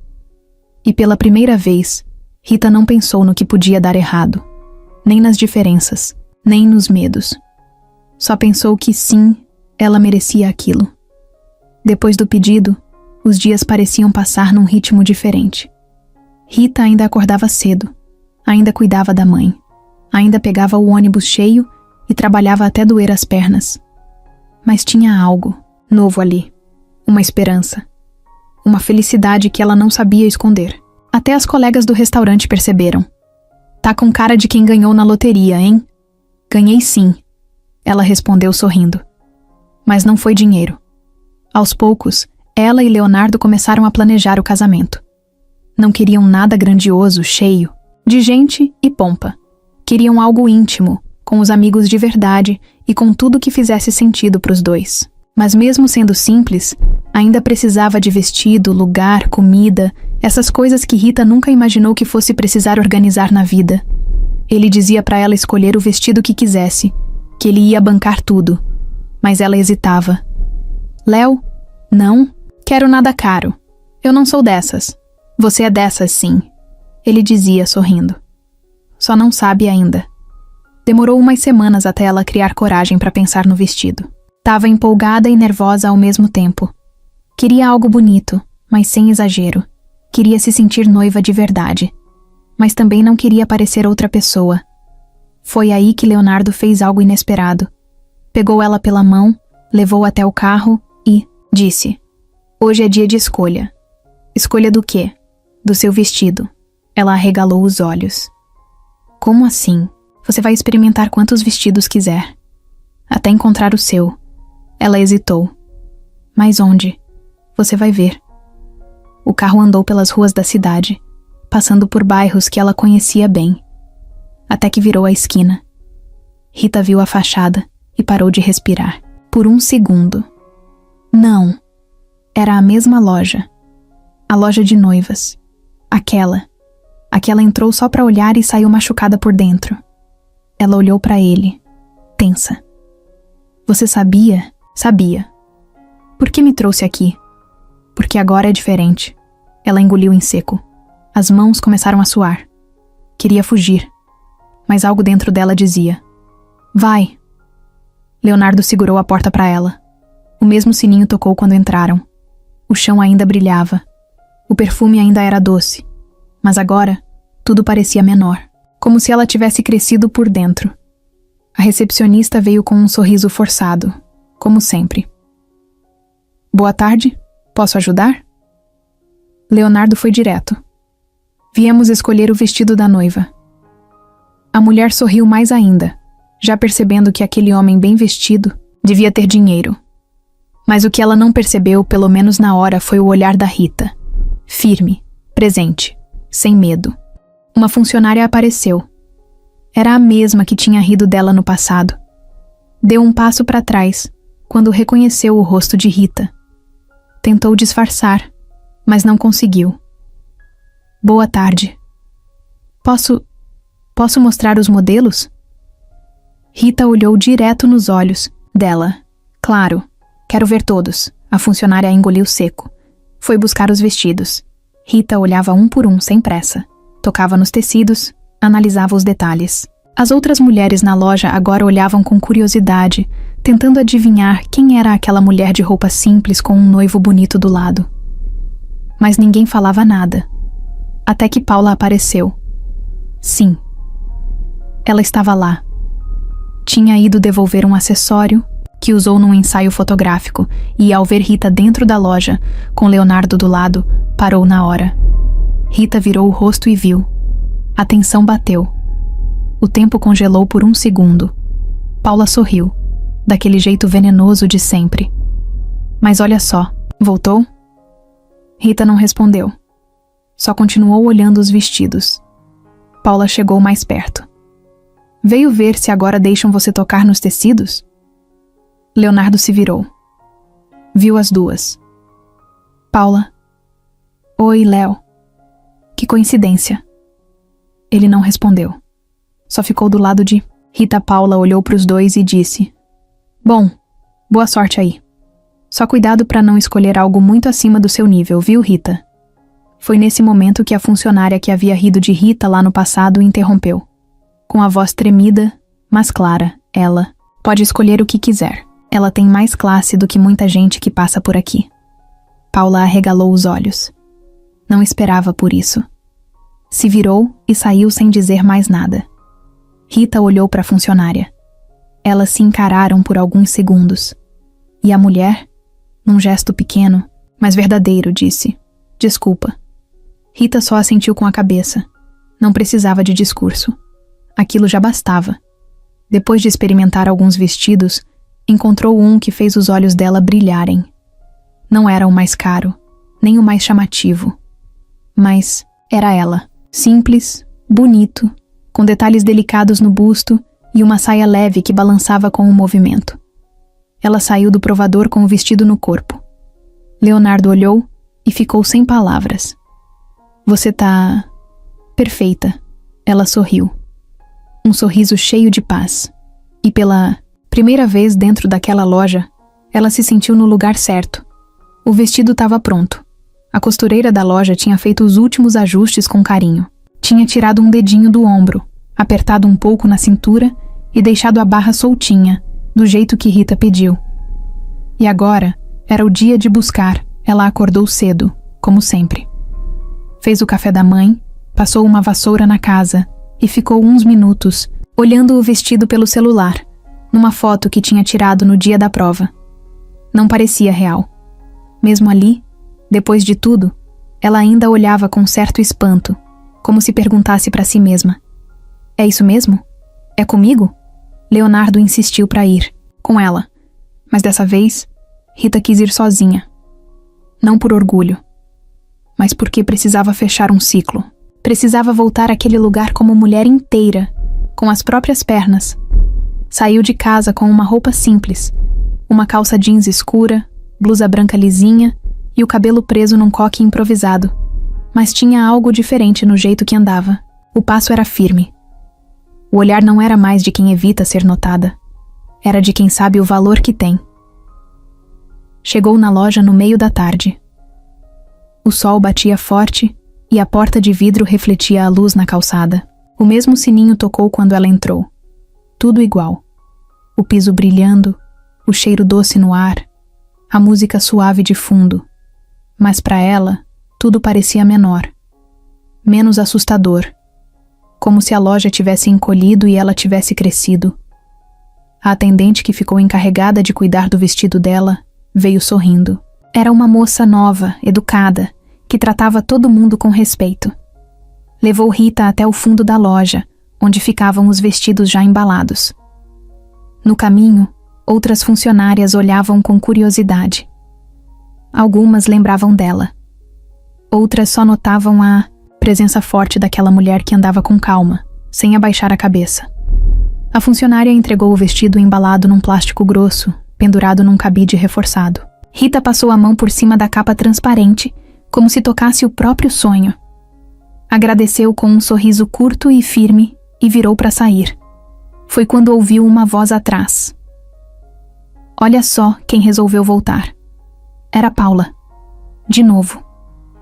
E pela primeira vez, Rita não pensou no que podia dar errado, nem nas diferenças, nem nos medos. Só pensou que sim, ela merecia aquilo. Depois do pedido, os dias pareciam passar num ritmo diferente. Rita ainda acordava cedo, ainda cuidava da mãe, ainda pegava o ônibus cheio e trabalhava até doer as pernas. Mas tinha algo novo ali, uma esperança, uma felicidade que ela não sabia esconder. Até as colegas do restaurante perceberam. Tá com cara de quem ganhou na loteria, hein? Ganhei sim, ela respondeu sorrindo. Mas não foi dinheiro. Aos poucos, ela e Leonardo começaram a planejar o casamento. Não queriam nada grandioso, cheio, de gente e pompa. Queriam algo íntimo, com os amigos de verdade e com tudo que fizesse sentido para os dois. Mas mesmo sendo simples, ainda precisava de vestido, lugar, comida, essas coisas que Rita nunca imaginou que fosse precisar organizar na vida. Ele dizia para ela escolher o vestido que quisesse, que ele ia bancar tudo. Mas ela hesitava. Léo? Não, quero nada caro. Eu não sou dessas. Você é dessas, sim. Ele dizia, sorrindo. Só não sabe ainda. Demorou umas semanas até ela criar coragem para pensar no vestido. Tava empolgada e nervosa ao mesmo tempo. Queria algo bonito, mas sem exagero. Queria se sentir noiva de verdade. Mas também não queria parecer outra pessoa. Foi aí que Leonardo fez algo inesperado. Pegou ela pela mão, levou até o carro e disse: Hoje é dia de escolha. Escolha do quê? Do seu vestido. Ela arregalou os olhos. Como assim? Você vai experimentar quantos vestidos quiser. Até encontrar o seu. Ela hesitou. Mas onde? Você vai ver. O carro andou pelas ruas da cidade, passando por bairros que ela conhecia bem. Até que virou a esquina. Rita viu a fachada e parou de respirar. Por um segundo. Não. Era a mesma loja. A loja de noivas. Aquela entrou só para olhar e saiu machucada por dentro. Ela olhou para ele, tensa. Você sabia? Sabia. Por que me trouxe aqui? Porque agora é diferente. Ela engoliu em seco. As mãos começaram a suar. Queria fugir. Mas algo dentro dela dizia: Vai. Leonardo segurou a porta para ela. O mesmo sininho tocou quando entraram. O chão ainda brilhava. O perfume ainda era doce. Mas agora, tudo parecia menor. Como se ela tivesse crescido por dentro. A recepcionista veio com um sorriso forçado, como sempre. Boa tarde, posso ajudar? Leonardo foi direto. Viemos escolher o vestido da noiva. A mulher sorriu mais ainda, já percebendo que aquele homem bem vestido devia ter dinheiro. Mas o que ela não percebeu, pelo menos na hora, foi o olhar da Rita. Firme, presente, sem medo. Uma funcionária apareceu. Era a mesma que tinha rido dela no passado. Deu um passo para trás, quando reconheceu o rosto de Rita. Tentou disfarçar, mas não conseguiu. Boa tarde. Posso mostrar os modelos? Rita olhou direto nos olhos dela. Claro, quero ver todos. A funcionária engoliu seco. Foi buscar os vestidos. Rita olhava um por um, sem pressa. Tocava nos tecidos, analisava os detalhes. As outras mulheres na loja agora olhavam com curiosidade, tentando adivinhar quem era aquela mulher de roupa simples com um noivo bonito do lado. Mas ninguém falava nada. Até que Paula apareceu. Sim. Ela estava lá. Tinha ido devolver um acessório que usou num ensaio fotográfico e, ao ver Rita dentro da loja, com Leonardo do lado, parou na hora. Rita virou o rosto e viu. A tensão bateu. O tempo congelou por um segundo. Paula sorriu, daquele jeito venenoso de sempre. Mas olha só, voltou? Rita não respondeu. Só continuou olhando os vestidos. Paula chegou mais perto. Veio ver se agora deixam você tocar nos tecidos? Leonardo se virou. Viu as duas. Paula. Oi, Léo. Que coincidência. Ele não respondeu. Só ficou do lado de Rita. Paula olhou para os dois e disse: Bom, boa sorte aí. Só cuidado para não escolher algo muito acima do seu nível, viu, Rita? Foi nesse momento que a funcionária que havia rido de Rita lá no passado interrompeu. Com a voz tremida, mas clara, ela: Pode escolher o que quiser. Ela tem mais classe do que muita gente que passa por aqui. Paula arregalou os olhos. Não esperava por isso. Se virou e saiu sem dizer mais nada. Rita olhou para a funcionária. Elas se encararam por alguns segundos. E a mulher, num gesto pequeno, mas verdadeiro, disse: "Desculpa." Rita só assentiu com a cabeça. Não precisava de discurso. Aquilo já bastava. Depois de experimentar alguns vestidos, encontrou um que fez os olhos dela brilharem. Não era o mais caro, nem o mais chamativo. Mas era ela. Simples, bonito, com detalhes delicados no busto e uma saia leve que balançava com o movimento. Ela saiu do provador com o vestido no corpo. Leonardo olhou e ficou sem palavras. "Você tá... perfeita." Ela sorriu. Um sorriso cheio de paz. E pela primeira vez dentro daquela loja, ela se sentiu no lugar certo. O vestido estava pronto. A costureira da loja tinha feito os últimos ajustes com carinho. Tinha tirado um dedinho do ombro, apertado um pouco na cintura e deixado a barra soltinha, do jeito que Rita pediu. E agora era o dia de buscar. Ela acordou cedo, como sempre. Fez o café da mãe, passou uma vassoura na casa e ficou uns minutos olhando o vestido pelo celular, numa foto que tinha tirado no dia da prova. Não parecia real. Mesmo ali, depois de tudo, ela ainda olhava com certo espanto, como se perguntasse para si mesma: "É isso mesmo? É comigo?" Leonardo insistiu para ir, com ela, mas dessa vez, Rita quis ir sozinha. Não por orgulho, mas porque precisava fechar um ciclo. Precisava voltar àquele lugar como mulher inteira, com as próprias pernas. Saiu de casa com uma roupa simples, uma calça jeans escura, blusa branca lisinha e o cabelo preso num coque improvisado. Mas tinha algo diferente no jeito que andava. O passo era firme. O olhar não era mais de quem evita ser notada. Era de quem sabe o valor que tem. Chegou na loja no meio da tarde. O sol batia forte e a porta de vidro refletia a luz na calçada. O mesmo sininho tocou quando ela entrou. Tudo igual. O piso brilhando, o cheiro doce no ar, a música suave de fundo. Mas para ela, tudo parecia menor. Menos assustador. Como se a loja tivesse encolhido e ela tivesse crescido. A atendente que ficou encarregada de cuidar do vestido dela veio sorrindo. Era uma moça nova, educada, que tratava todo mundo com respeito. Levou Rita até o fundo da loja, onde ficavam os vestidos já embalados. No caminho, outras funcionárias olhavam com curiosidade. Algumas lembravam dela. Outras só notavam a presença forte daquela mulher que andava com calma, sem abaixar a cabeça. A funcionária entregou o vestido embalado num plástico grosso, pendurado num cabide reforçado. Rita passou a mão por cima da capa transparente, como se tocasse o próprio sonho. Agradeceu com um sorriso curto e firme e virou para sair. Foi quando ouviu uma voz atrás. Olha só quem resolveu voltar. Era Paula. De novo.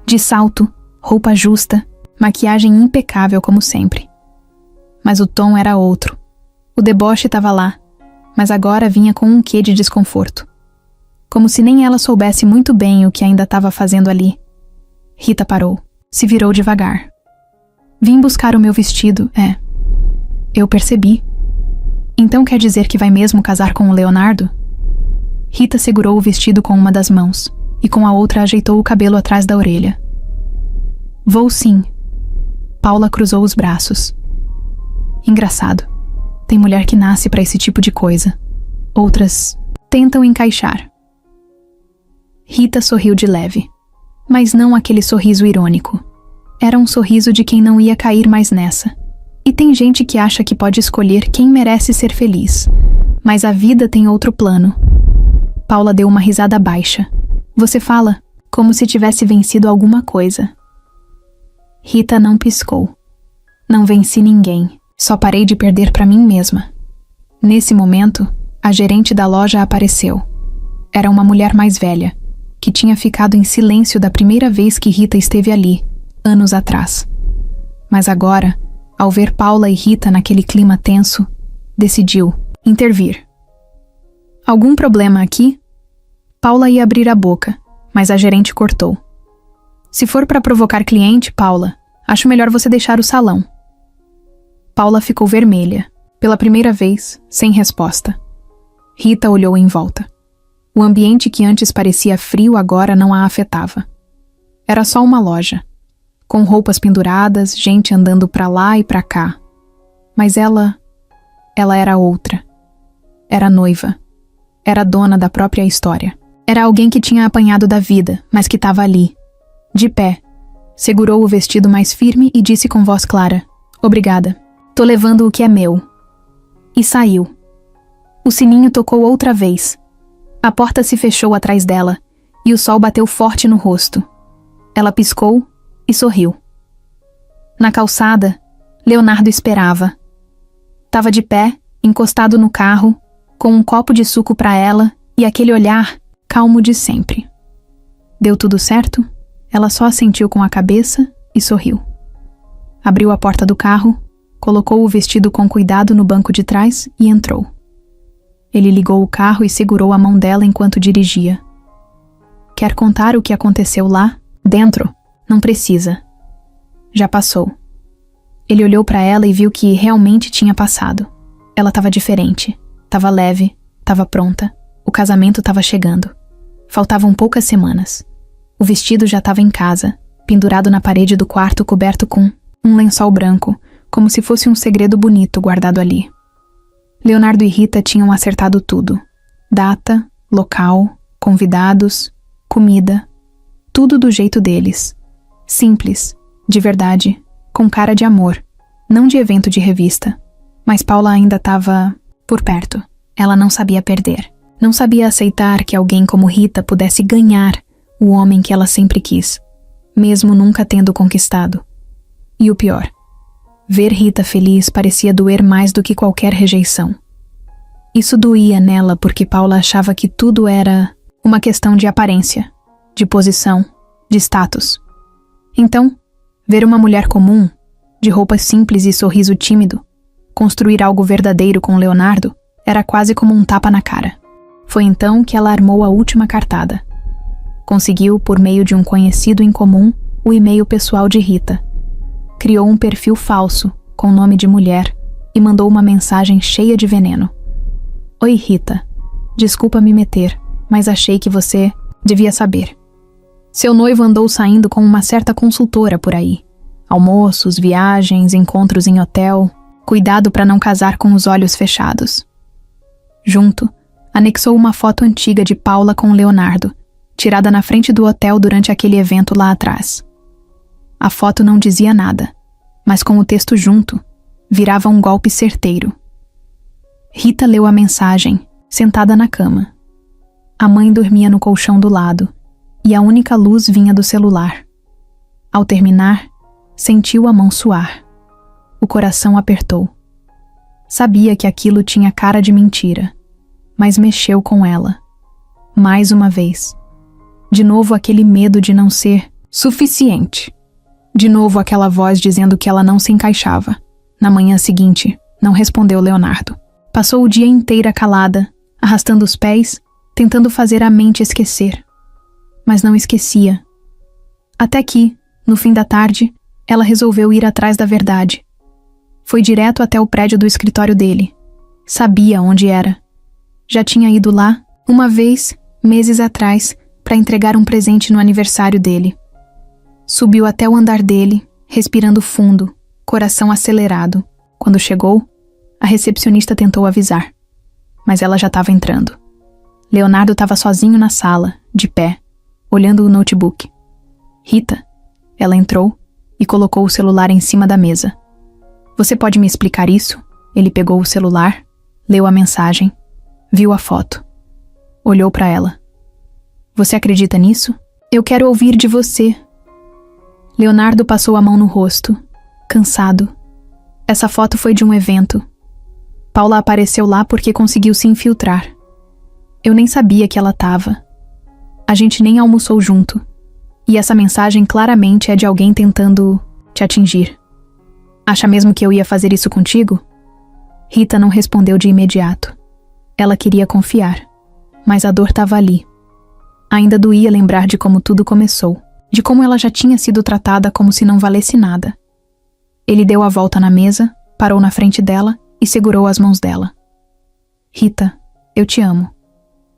De salto, roupa justa, maquiagem impecável como sempre. Mas o tom era outro. O deboche estava lá, mas agora vinha com um quê de desconforto. Como se nem ela soubesse muito bem o que ainda estava fazendo ali. Rita parou, se virou devagar. Vim buscar o meu vestido, Eu percebi. Então quer dizer que vai mesmo casar com o Leonardo? Rita segurou o vestido com uma das mãos e com a outra ajeitou o cabelo atrás da orelha. Vou sim. Paula cruzou os braços. Engraçado. Tem mulher que nasce para esse tipo de coisa. Outras tentam encaixar. Rita sorriu de leve, mas não aquele sorriso irônico. Era um sorriso de quem não ia cair mais nessa. E tem gente que acha que pode escolher quem merece ser feliz. Mas a vida tem outro plano. Paula deu uma risada baixa. Você fala como se tivesse vencido alguma coisa. Rita não piscou. Não venci ninguém. Só parei de perder para mim mesma. Nesse momento, a gerente da loja apareceu. Era uma mulher mais velha, que tinha ficado em silêncio da primeira vez que Rita esteve ali, anos atrás. Mas agora, ao ver Paula e Rita naquele clima tenso, decidiu intervir. Algum problema aqui? Paula ia abrir a boca, mas a gerente cortou. Se for para provocar cliente, Paula, acho melhor você deixar o salão. Paula ficou vermelha, pela primeira vez, sem resposta. Rita olhou em volta. O ambiente que antes parecia frio agora não a afetava. Era só uma loja, com roupas penduradas, gente andando pra lá e pra cá. Mas ela era outra. Era noiva. Era dona da própria história. Era alguém que tinha apanhado da vida, mas que estava ali, de pé. Segurou o vestido mais firme e disse com voz clara: "Obrigada. Tô levando o que é meu." E saiu. O sininho tocou outra vez. A porta se fechou atrás dela e o sol bateu forte no rosto. Ela piscou e sorriu. Na calçada, Leonardo esperava. Tava de pé, encostado no carro, com um copo de suco para ela e aquele olhar calmo de sempre. Deu tudo certo? Ela só assentiu com a cabeça e sorriu. Abriu a porta do carro, colocou o vestido com cuidado no banco de trás e entrou. Ele ligou o carro e segurou a mão dela enquanto dirigia. Quer contar o que aconteceu lá, dentro? Não precisa. Já passou. Ele olhou para ela e viu que realmente tinha passado. Ela estava diferente, estava leve, estava pronta. O casamento estava chegando. Faltavam poucas semanas. O vestido já estava em casa, pendurado na parede do quarto coberto com um lençol branco, como se fosse um segredo bonito guardado ali. Leonardo e Rita tinham acertado tudo. Data, local, convidados, comida. Tudo do jeito deles. Simples, de verdade, com cara de amor. Não de evento de revista. Mas Paula ainda estava por perto. Ela não sabia perder. Não sabia aceitar que alguém como Rita pudesse ganhar o homem que ela sempre quis, mesmo nunca tendo conquistado. E o pior, ver Rita feliz parecia doer mais do que qualquer rejeição. Isso doía nela porque Paula achava que tudo era uma questão de aparência, de posição, de status. Então, ver uma mulher comum, de roupas simples e sorriso tímido, construir algo verdadeiro com Leonardo era quase como um tapa na cara. Foi então que ela armou a última cartada. Conseguiu, por meio de um conhecido em comum, o e-mail pessoal de Rita. Criou um perfil falso, com nome de mulher, e mandou uma mensagem cheia de veneno. Oi, Rita. Desculpa me meter, mas achei que você devia saber. Seu noivo andou saindo com uma certa consultora por aí. Almoços, viagens, encontros em hotel. Cuidado para não casar com os olhos fechados. Junto, anexou uma foto antiga de Paula com Leonardo, tirada na frente do hotel durante aquele evento lá atrás. A foto não dizia nada, mas com o texto junto, virava um golpe certeiro. Rita leu a mensagem, sentada na cama. A mãe dormia no colchão do lado, e a única luz vinha do celular. Ao terminar, sentiu a mão suar. O coração apertou. Sabia que aquilo tinha cara de mentira, mas mexeu com ela. Mais uma vez. De novo aquele medo de não ser suficiente. De novo aquela voz dizendo que ela não se encaixava. Na manhã seguinte, não respondeu Leonardo. Passou o dia inteiro calada, arrastando os pés, tentando fazer a mente esquecer. Mas não esquecia. Até que, no fim da tarde, ela resolveu ir atrás da verdade. Foi direto até o prédio do escritório dele. Sabia onde era. Já tinha ido lá, uma vez, meses atrás, para entregar um presente no aniversário dele. Subiu até o andar dele, respirando fundo, coração acelerado. Quando chegou, a recepcionista tentou avisar. Mas ela já estava entrando. Leonardo estava sozinho na sala, de pé, olhando o notebook. Rita, ela entrou e colocou o celular em cima da mesa. Você pode me explicar isso? Ele pegou o celular, leu a mensagem, viu a foto. Olhou para ela. Você acredita nisso? Eu quero ouvir de você. Leonardo passou a mão no rosto, cansado. Essa foto foi de um evento. Paula apareceu lá porque conseguiu se infiltrar. Eu nem sabia que ela estava. A gente nem almoçou junto. E essa mensagem claramente é de alguém tentando te atingir. Acha mesmo que eu ia fazer isso contigo? Rita não respondeu de imediato. Ela queria confiar. mas a dor estava ali. Ainda doía lembrar de como tudo começou, de como ela já tinha sido tratada como se não valesse nada. Ele deu a volta na mesa, parou na frente dela e segurou as mãos dela. Rita, eu te amo.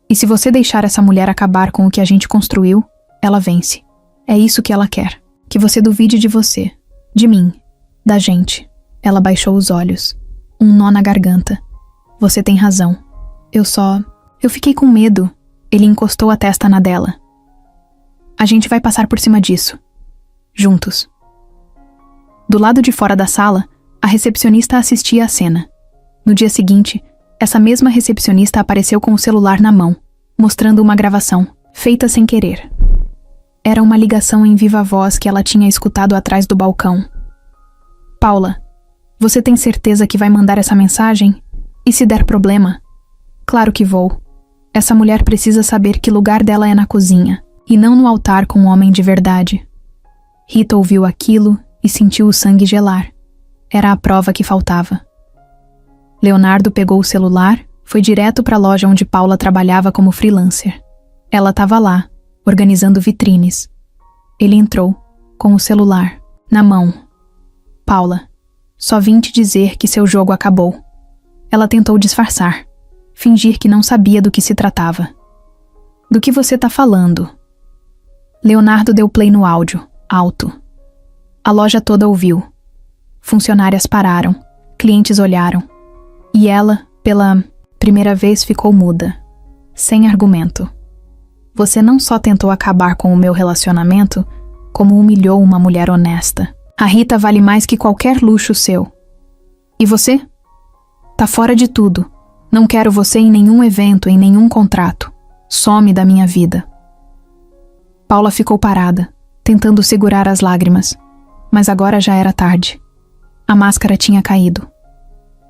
E se você deixar essa mulher acabar com o que a gente construiu, ela vence. É isso que ela quer. Que você duvide de você, de mim, da gente. Ela baixou os olhos. Um nó na garganta. Você tem razão. Eu fiquei com medo. Ele encostou a testa na dela. A gente vai passar por cima disso. Juntos. Do lado de fora da sala, a recepcionista assistia à cena. No dia seguinte, essa mesma recepcionista apareceu com o celular na mão, mostrando uma gravação, feita sem querer. Era uma ligação em viva voz que ela tinha escutado atrás do balcão. Paula, você tem certeza que vai mandar essa mensagem? E se der problema? Claro que vou. Essa mulher precisa saber que lugar dela é na cozinha, e não no altar com um homem de verdade. Rita ouviu aquilo e sentiu o sangue gelar. Era a prova que faltava. Leonardo pegou o celular, foi direto para a loja onde Paula trabalhava como freelancer. Ela estava lá, organizando vitrines. Ele entrou, com o celular, na mão. Paula, só vim te dizer que seu jogo acabou. Ela tentou disfarçar, fingir que não sabia do que se tratava. Do que você tá falando? Leonardo deu play no áudio, alto. A loja toda ouviu. Funcionárias pararam, clientes olharam. E ela, pela primeira vez, ficou muda, sem argumento. Você não só tentou acabar com o meu relacionamento, como humilhou uma mulher honesta. A Rita vale mais que qualquer luxo seu. E você? Tá fora de tudo. Não quero você em nenhum evento, em nenhum contrato. Some da minha vida. Paula ficou parada, tentando segurar as lágrimas. Mas agora já era tarde. A máscara tinha caído.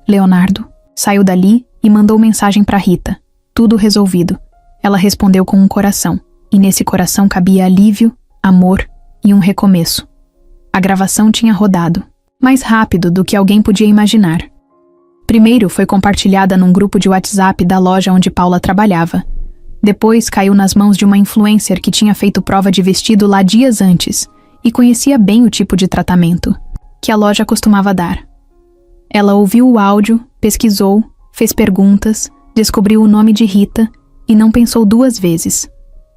Leonardo saiu dali e mandou mensagem para Rita. Tudo resolvido. Ela respondeu com um coração. E nesse coração cabia alívio, amor e um recomeço. A gravação tinha rodado. Mais rápido do que alguém podia imaginar. Primeiro foi compartilhada num grupo de WhatsApp da loja onde Paula trabalhava. Depois caiu nas mãos de uma influencer que tinha feito prova de vestido lá dias antes e conhecia bem o tipo de tratamento que a loja costumava dar. Ela ouviu o áudio, pesquisou, fez perguntas, descobriu o nome de Rita e não pensou duas vezes.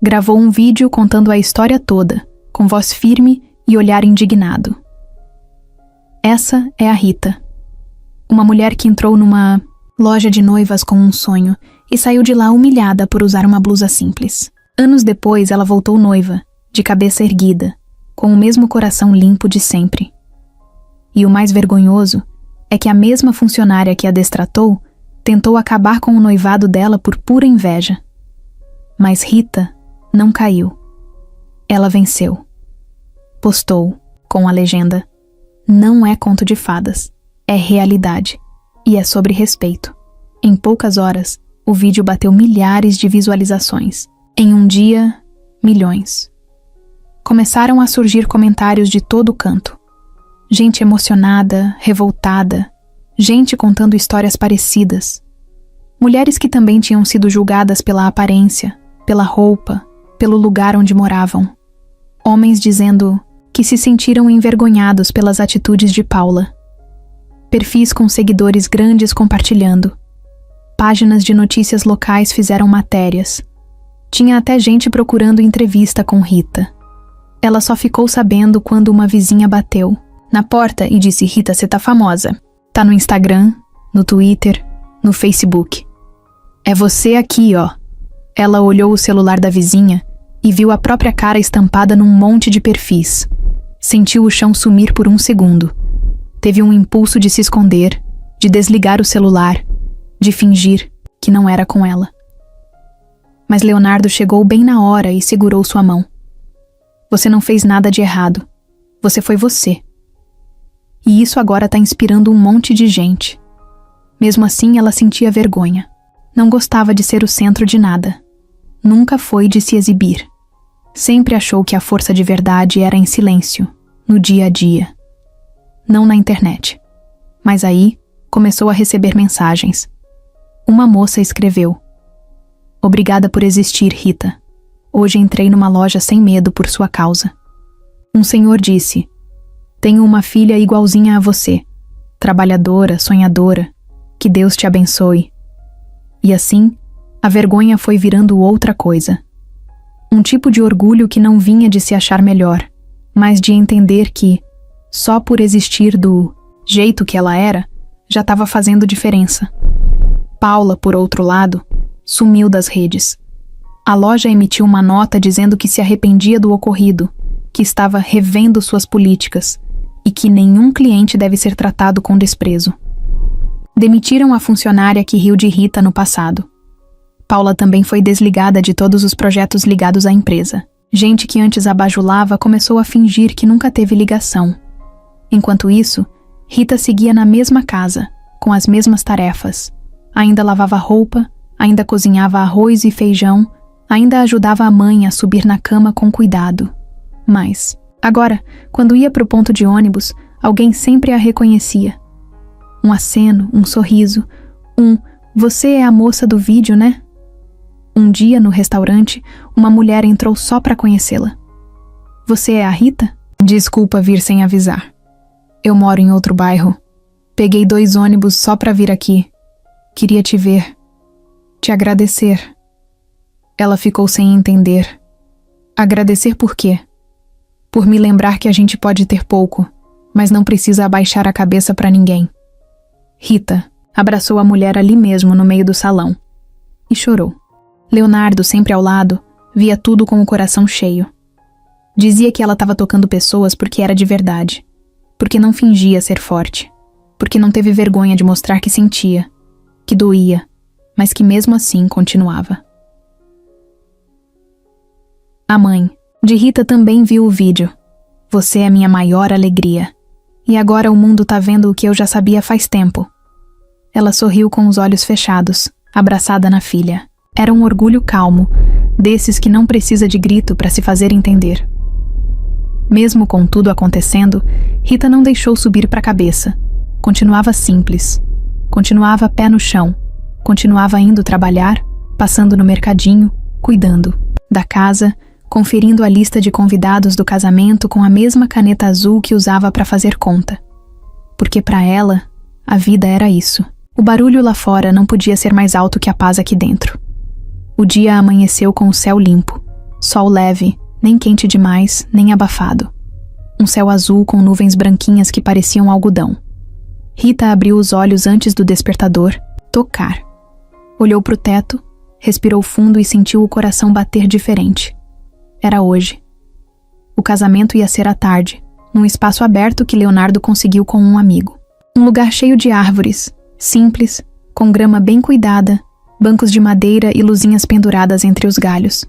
Gravou um vídeo contando a história toda, com voz firme e olhar indignado. Essa é a Rita. Uma mulher que entrou numa loja de noivas com um sonho e saiu de lá humilhada por usar uma blusa simples. Anos depois, ela voltou noiva, de cabeça erguida, com o mesmo coração limpo de sempre. E o mais vergonhoso é que a mesma funcionária que a destratou tentou acabar com o noivado dela por pura inveja. Mas Rita não caiu. Ela venceu. Postou, com a legenda: "Não é conto de fadas, é realidade, e é sobre respeito." Em poucas horas, o vídeo bateu milhares de visualizações. Em um dia, milhões. Começaram a surgir comentários de todo canto. Gente emocionada, revoltada, gente contando histórias parecidas. Mulheres que também tinham sido julgadas pela aparência, pela roupa, pelo lugar onde moravam. Homens dizendo que se sentiram envergonhados pelas atitudes de Paula. Perfis com seguidores grandes compartilhando. Páginas de notícias locais fizeram matérias. Tinha até gente procurando entrevista com Rita. Ela só ficou sabendo quando uma vizinha bateu na porta e disse: "Rita, você tá famosa. Tá no Instagram, no Twitter, no Facebook. É você aqui, ó." Ela olhou o celular da vizinha e viu a própria cara estampada num monte de perfis. Sentiu o chão sumir por um segundo. Teve um impulso de se esconder, de desligar o celular, de fingir que não era com ela. Mas Leonardo chegou bem na hora e segurou sua mão. "Você não fez nada de errado. Você foi você. E isso agora tá inspirando um monte de gente." Mesmo assim, ela sentia vergonha. Não gostava de ser o centro de nada. Nunca foi de se exibir. Sempre achou que a força de verdade era em silêncio, no dia a dia. Não na internet. Mas aí, começou a receber mensagens. Uma moça escreveu: Obrigada por existir, Rita. Hoje entrei numa loja sem medo por sua causa. Um senhor disse: tenho uma filha igualzinha a você, trabalhadora, sonhadora. Que Deus te abençoe. E assim, a vergonha foi virando outra coisa. Um tipo de orgulho que não vinha de se achar melhor, mas de entender que, só por existir do jeito que ela era, já estava fazendo diferença. Paula, por outro lado, sumiu das redes. A loja emitiu uma nota dizendo que se arrependia do ocorrido, que estava revendo suas políticas e que nenhum cliente deve ser tratado com desprezo. Demitiram a funcionária que riu de Rita no passado. Paula também foi desligada de todos os projetos ligados à empresa. Gente que antes a bajulava começou a fingir que nunca teve ligação. Enquanto isso, Rita seguia na mesma casa, com as mesmas tarefas. Ainda lavava roupa, ainda cozinhava arroz e feijão, ainda ajudava a mãe a subir na cama com cuidado. Mas, agora, quando ia para o ponto de ônibus, alguém sempre a reconhecia. Um aceno, um sorriso, "Você é a moça do vídeo, né?" Um dia, no restaurante, uma mulher entrou só para conhecê-la. "Você é a Rita?" "Desculpa vir sem avisar. Eu moro em outro bairro. Peguei 2 ônibus só para vir aqui. Queria te ver. Te agradecer." Ela ficou sem entender. Agradecer por quê? Por me lembrar que a gente pode ter pouco, mas não precisa abaixar a cabeça para ninguém. Rita abraçou a mulher ali mesmo no meio do salão e chorou. Leonardo, sempre ao lado, via tudo com o coração cheio. Dizia que ela estava tocando pessoas porque era de verdade, porque não fingia ser forte, porque não teve vergonha de mostrar que sentia, que doía, mas que mesmo assim continuava. A mãe de Rita também viu o vídeo. "Você é minha maior alegria. E agora o mundo tá vendo o que eu já sabia faz tempo." Ela sorriu com os olhos fechados, abraçada na filha. Era um orgulho calmo, desses que não precisa de grito para se fazer entender. Mesmo com tudo acontecendo, Rita não deixou subir para a cabeça. Continuava simples. Continuava pé no chão. Continuava indo trabalhar, passando no mercadinho, cuidando da casa, conferindo a lista de convidados do casamento com a mesma caneta azul que usava para fazer conta. Porque para ela, a vida era isso. O barulho lá fora não podia ser mais alto que a paz aqui dentro. O dia amanheceu com o céu limpo, sol leve, nem quente demais, nem abafado. Um céu azul com nuvens branquinhas que pareciam algodão. Rita abriu os olhos antes do despertador tocar. Olhou para o teto, respirou fundo e sentiu o coração bater diferente. Era hoje. O casamento ia ser à tarde, num espaço aberto que Leonardo conseguiu com um amigo. Um lugar cheio de árvores, simples, com grama bem cuidada, bancos de madeira e luzinhas penduradas entre os galhos.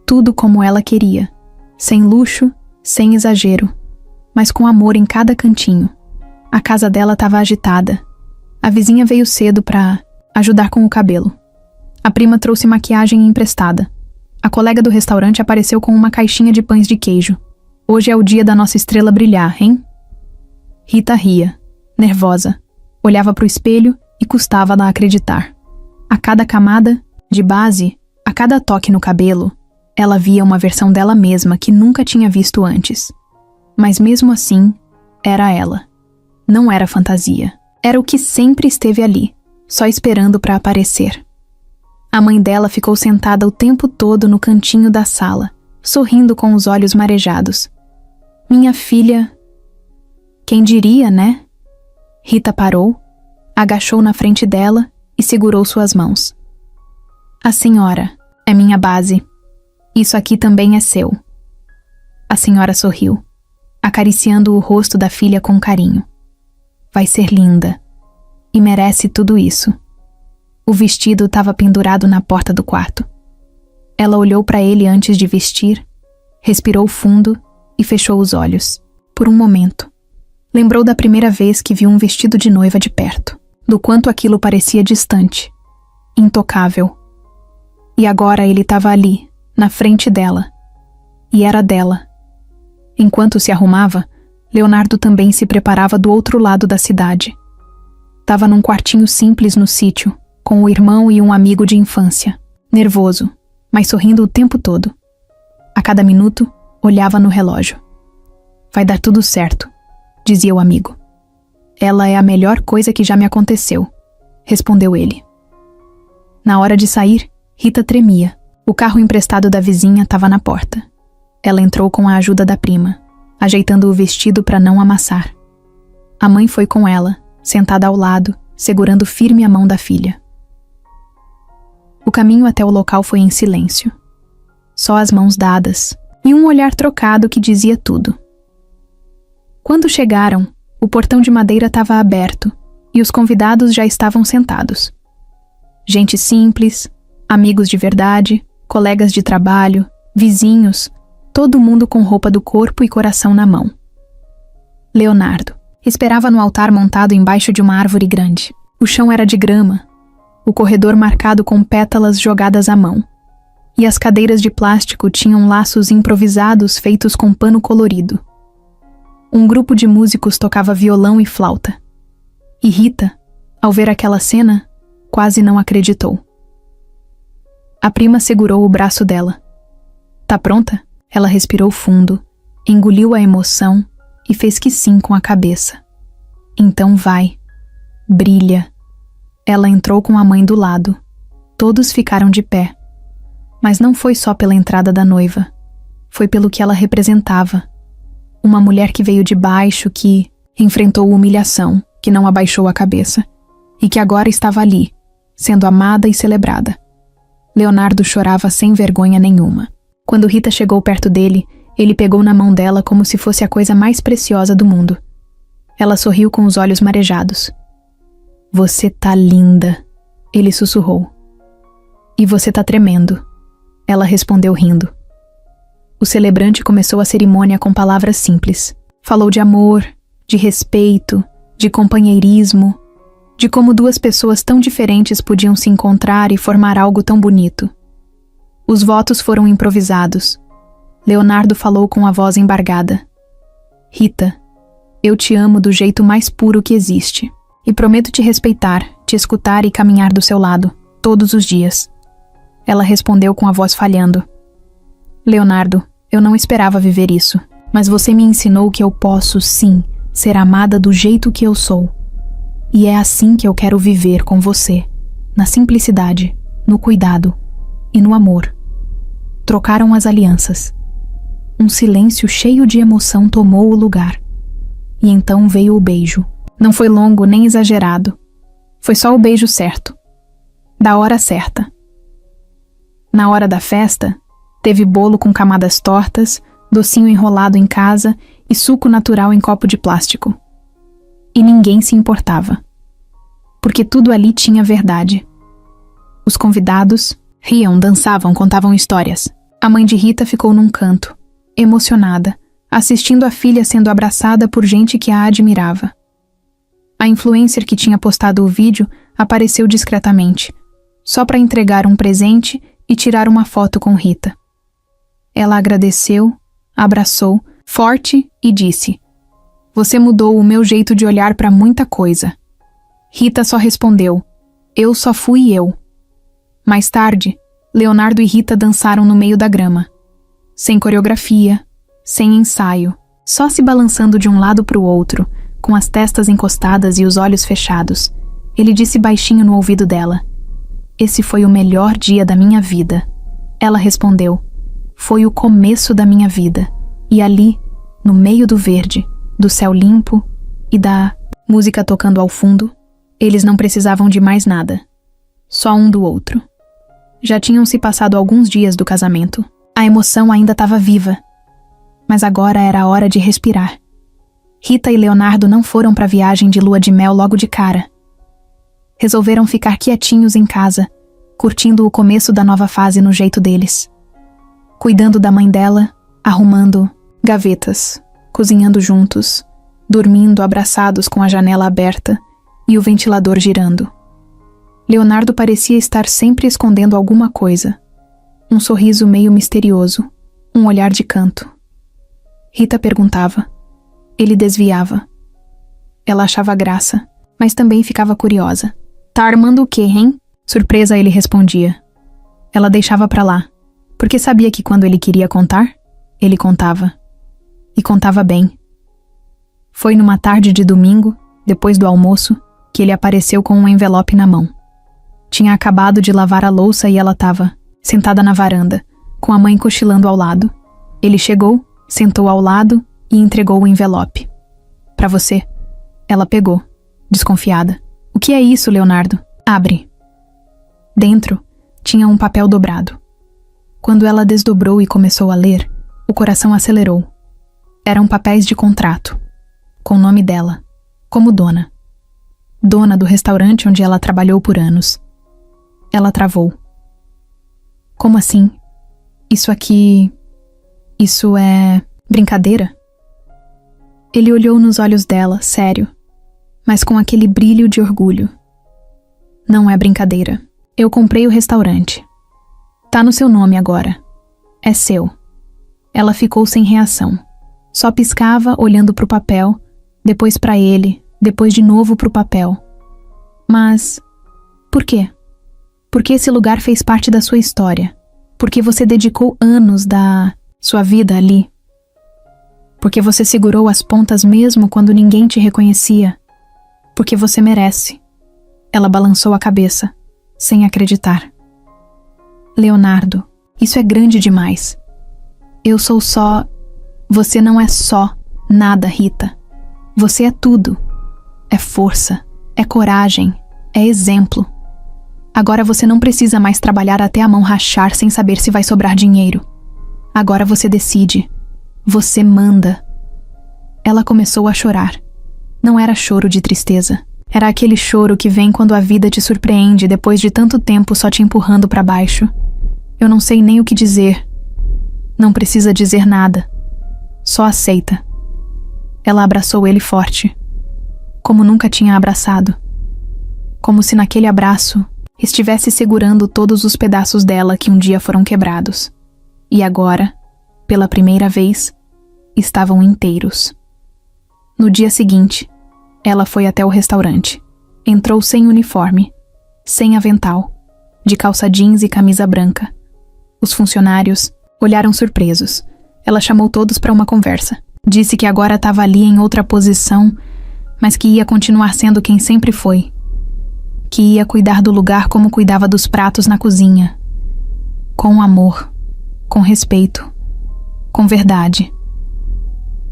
Tudo como ela queria, sem luxo, sem exagero, mas com amor em cada cantinho. A casa dela estava agitada. A vizinha veio cedo para ajudar com o cabelo. A prima trouxe maquiagem emprestada. A colega do restaurante apareceu com uma caixinha de pães de queijo. "Hoje é o dia da nossa estrela brilhar, hein?" Rita ria, nervosa. Olhava para o espelho e custava-la acreditar. A cada camada, de base, a cada toque no cabelo, ela via uma versão dela mesma que nunca tinha visto antes. Mas mesmo assim, era ela. Não era fantasia. Era o que sempre esteve ali, só esperando para aparecer. A mãe dela ficou sentada o tempo todo no cantinho da sala, sorrindo com os olhos marejados. "Minha filha..." "Quem diria, né?" Rita parou, agachou na frente dela e segurou suas mãos. "A senhora é minha base. Isso aqui também é seu." A senhora sorriu, acariciando o rosto da filha com carinho. "Vai ser linda. E merece tudo isso." O vestido estava pendurado na porta do quarto. Ela olhou para ele antes de vestir, respirou fundo e fechou os olhos. Por um momento, lembrou da primeira vez que viu um vestido de noiva de perto, do quanto aquilo parecia distante, intocável. E agora ele estava ali, na frente dela. E era dela. Enquanto se arrumava, Leonardo também se preparava do outro lado da cidade. Estava num quartinho simples no sítio, com o irmão e um amigo de infância. nervoso, mas sorrindo o tempo todo. A cada minuto, olhava no relógio. Vai dar tudo certo, dizia o amigo. Ela é a melhor coisa que já me aconteceu, respondeu ele. Na hora de sair, Rita tremia. O carro emprestado da vizinha estava na porta. Ela entrou com a ajuda da prima, ajeitando o vestido para não amassar. A mãe foi com ela, sentada ao lado, segurando firme a mão da filha. O caminho até o local foi em silêncio. Só as mãos dadas e um olhar trocado que dizia tudo. Quando chegaram, o portão de madeira estava aberto e os convidados já estavam sentados. Gente simples, amigos de verdade, colegas de trabalho, vizinhos, todo mundo com roupa do corpo e coração na mão. Leonardo esperava no altar montado embaixo de uma árvore grande. O chão era de grama, o corredor marcado com pétalas jogadas à mão, e as cadeiras de plástico tinham laços improvisados feitos com pano colorido. Um grupo de músicos tocava violão e flauta. E Rita, ao ver aquela cena, quase não acreditou. A prima segurou o braço dela. Tá pronta? Ela respirou fundo, engoliu a emoção e fez que sim com a cabeça. Então vai. Brilha. Ela entrou com a mãe do lado. Todos ficaram de pé. Mas não foi só pela entrada da noiva. Foi pelo que ela representava. Uma mulher que veio de baixo, que enfrentou humilhação, que não abaixou a cabeça, e que agora estava ali, sendo amada e celebrada. Leonardo chorava sem vergonha nenhuma. Quando Rita chegou perto dele, ele pegou na mão dela como se fosse a coisa mais preciosa do mundo. Ela sorriu com os olhos marejados. Você tá linda, ele sussurrou. E você tá tremendo, ela respondeu rindo. O celebrante começou a cerimônia com palavras simples. Falou de amor, de respeito, de companheirismo, de como duas pessoas tão diferentes podiam se encontrar e formar algo tão bonito. Os votos foram improvisados. Leonardo falou com a voz embargada. Rita, eu te amo do jeito mais puro que existe, e prometo te respeitar, te escutar e caminhar do seu lado, todos os dias. Ela respondeu com a voz falhando. Leonardo, eu não esperava viver isso, mas você me ensinou que eu posso, sim, ser amada do jeito que eu sou. E é assim que eu quero viver com você, na simplicidade, no cuidado e no amor. Trocaram as alianças. Um silêncio cheio de emoção tomou o lugar. E então veio o beijo. Não foi longo nem exagerado. Foi só o beijo certo. Da hora certa. Na hora da festa, teve bolo com camadas tortas, docinho enrolado em casa e suco natural em copo de plástico. E ninguém se importava. Porque tudo ali tinha verdade. Os convidados riam, dançavam, contavam histórias. A mãe de Rita ficou num canto, emocionada, assistindo a filha sendo abraçada por gente que a admirava. A influencer que tinha postado o vídeo apareceu discretamente, só para entregar um presente e tirar uma foto com Rita. Ela agradeceu, abraçou, forte, e disse: Você mudou o meu jeito de olhar para muita coisa. Rita só respondeu: Eu só fui eu. Mais tarde, Leonardo e Rita dançaram no meio da grama. Sem coreografia, sem ensaio, só se balançando de um lado para o outro, com as testas encostadas e os olhos fechados. Ele disse baixinho no ouvido dela: Esse foi o melhor dia da minha vida. Ela respondeu: Foi o começo da minha vida. E ali, no meio do verde, do céu limpo e da música tocando ao fundo, eles não precisavam de mais nada. Só um do outro. Já tinham se passado alguns dias do casamento. A emoção ainda estava viva. Mas agora era a hora de respirar. Rita e Leonardo não foram para a viagem de lua de mel logo de cara. Resolveram ficar quietinhos em casa, curtindo o começo da nova fase no jeito deles. Cuidando da mãe dela, arrumando gavetas, cozinhando juntos, dormindo abraçados com a janela aberta e o ventilador girando. Leonardo parecia estar sempre escondendo alguma coisa. Um sorriso meio misterioso, um olhar de canto. Rita perguntava. Ele desviava. Ela achava graça, mas também ficava curiosa. Tá armando o quê, hein? Surpresa, ele respondia. Ela deixava pra lá, porque sabia que quando ele queria contar, ele contava. E contava bem. Foi numa tarde de domingo, depois do almoço, que ele apareceu com um envelope na mão. Tinha acabado de lavar a louça e ela estava sentada na varanda, com a mãe cochilando ao lado. Ele chegou, sentou ao lado e entregou o envelope. Pra você. Ela pegou, desconfiada. O que é isso, Leonardo? Abre. Dentro tinha um papel dobrado. Quando ela desdobrou e começou a ler, o coração acelerou. Eram papéis de contrato, com o nome dela, como dona. Dona do restaurante onde ela trabalhou por anos. Ela travou. Como assim? Isso aqui... Isso é... brincadeira? Ele olhou nos olhos dela, sério, mas com aquele brilho de orgulho. Não é brincadeira. Eu comprei o restaurante. Tá no seu nome agora. É seu. Ela ficou sem reação. Só piscava olhando pro papel, depois pra ele, depois de novo pro papel. Mas... por quê? Porque esse lugar fez parte da sua história. Porque você dedicou anos da sua vida ali. Porque você segurou as pontas mesmo quando ninguém te reconhecia. Porque você merece. Ela balançou a cabeça, sem acreditar. Leonardo, isso é grande demais. Eu sou só... Você não é só nada, Rita. Você é tudo. É força, é coragem, é exemplo. Agora você não precisa mais trabalhar até a mão rachar sem saber se vai sobrar dinheiro. Agora você decide. Você manda. Ela começou a chorar. Não era choro de tristeza. Era aquele choro que vem quando a vida te surpreende depois de tanto tempo só te empurrando para baixo. Eu não sei nem o que dizer. Não precisa dizer nada. Só aceita. Ela abraçou ele forte. Como nunca tinha abraçado. Como se naquele abraço estivesse segurando todos os pedaços dela que um dia foram quebrados. E agora, pela primeira vez, estavam inteiros. No dia seguinte, ela foi até o restaurante. Entrou sem uniforme, sem avental, de calça jeans e camisa branca. Os funcionários olharam surpresos. Ela chamou todos para uma conversa. Disse que agora estava ali em outra posição, mas que ia continuar sendo quem sempre foi. Que ia cuidar do lugar como cuidava dos pratos na cozinha. Com amor, com respeito, com verdade.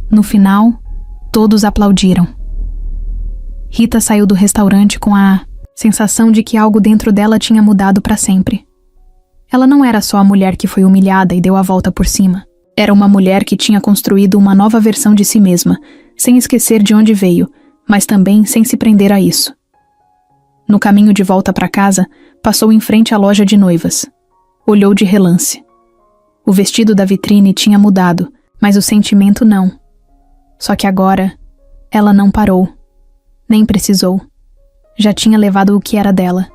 No final, todos aplaudiram. Rita saiu do restaurante com a sensação de que algo dentro dela tinha mudado para sempre. Ela não era só a mulher que foi humilhada e deu a volta por cima. Era uma mulher que tinha construído uma nova versão de si mesma, sem esquecer de onde veio, mas também sem se prender a isso. No caminho de volta para casa, passou em frente à loja de noivas. Olhou de relance. O vestido da vitrine tinha mudado, mas o sentimento não. Só que agora, ela não parou. Nem precisou. Já tinha levado o que era dela.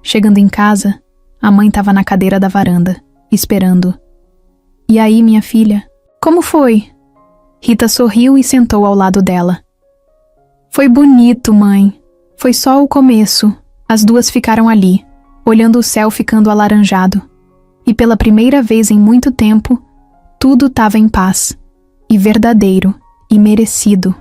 Chegando em casa, a mãe estava na cadeira da varanda, esperando. E aí, minha filha? Como foi? Rita sorriu e sentou ao lado dela. Foi bonito, mãe. Foi só o começo. As duas ficaram ali, olhando o céu ficando alaranjado. E pela primeira vez em muito tempo, tudo estava em paz. E verdadeiro. E merecido.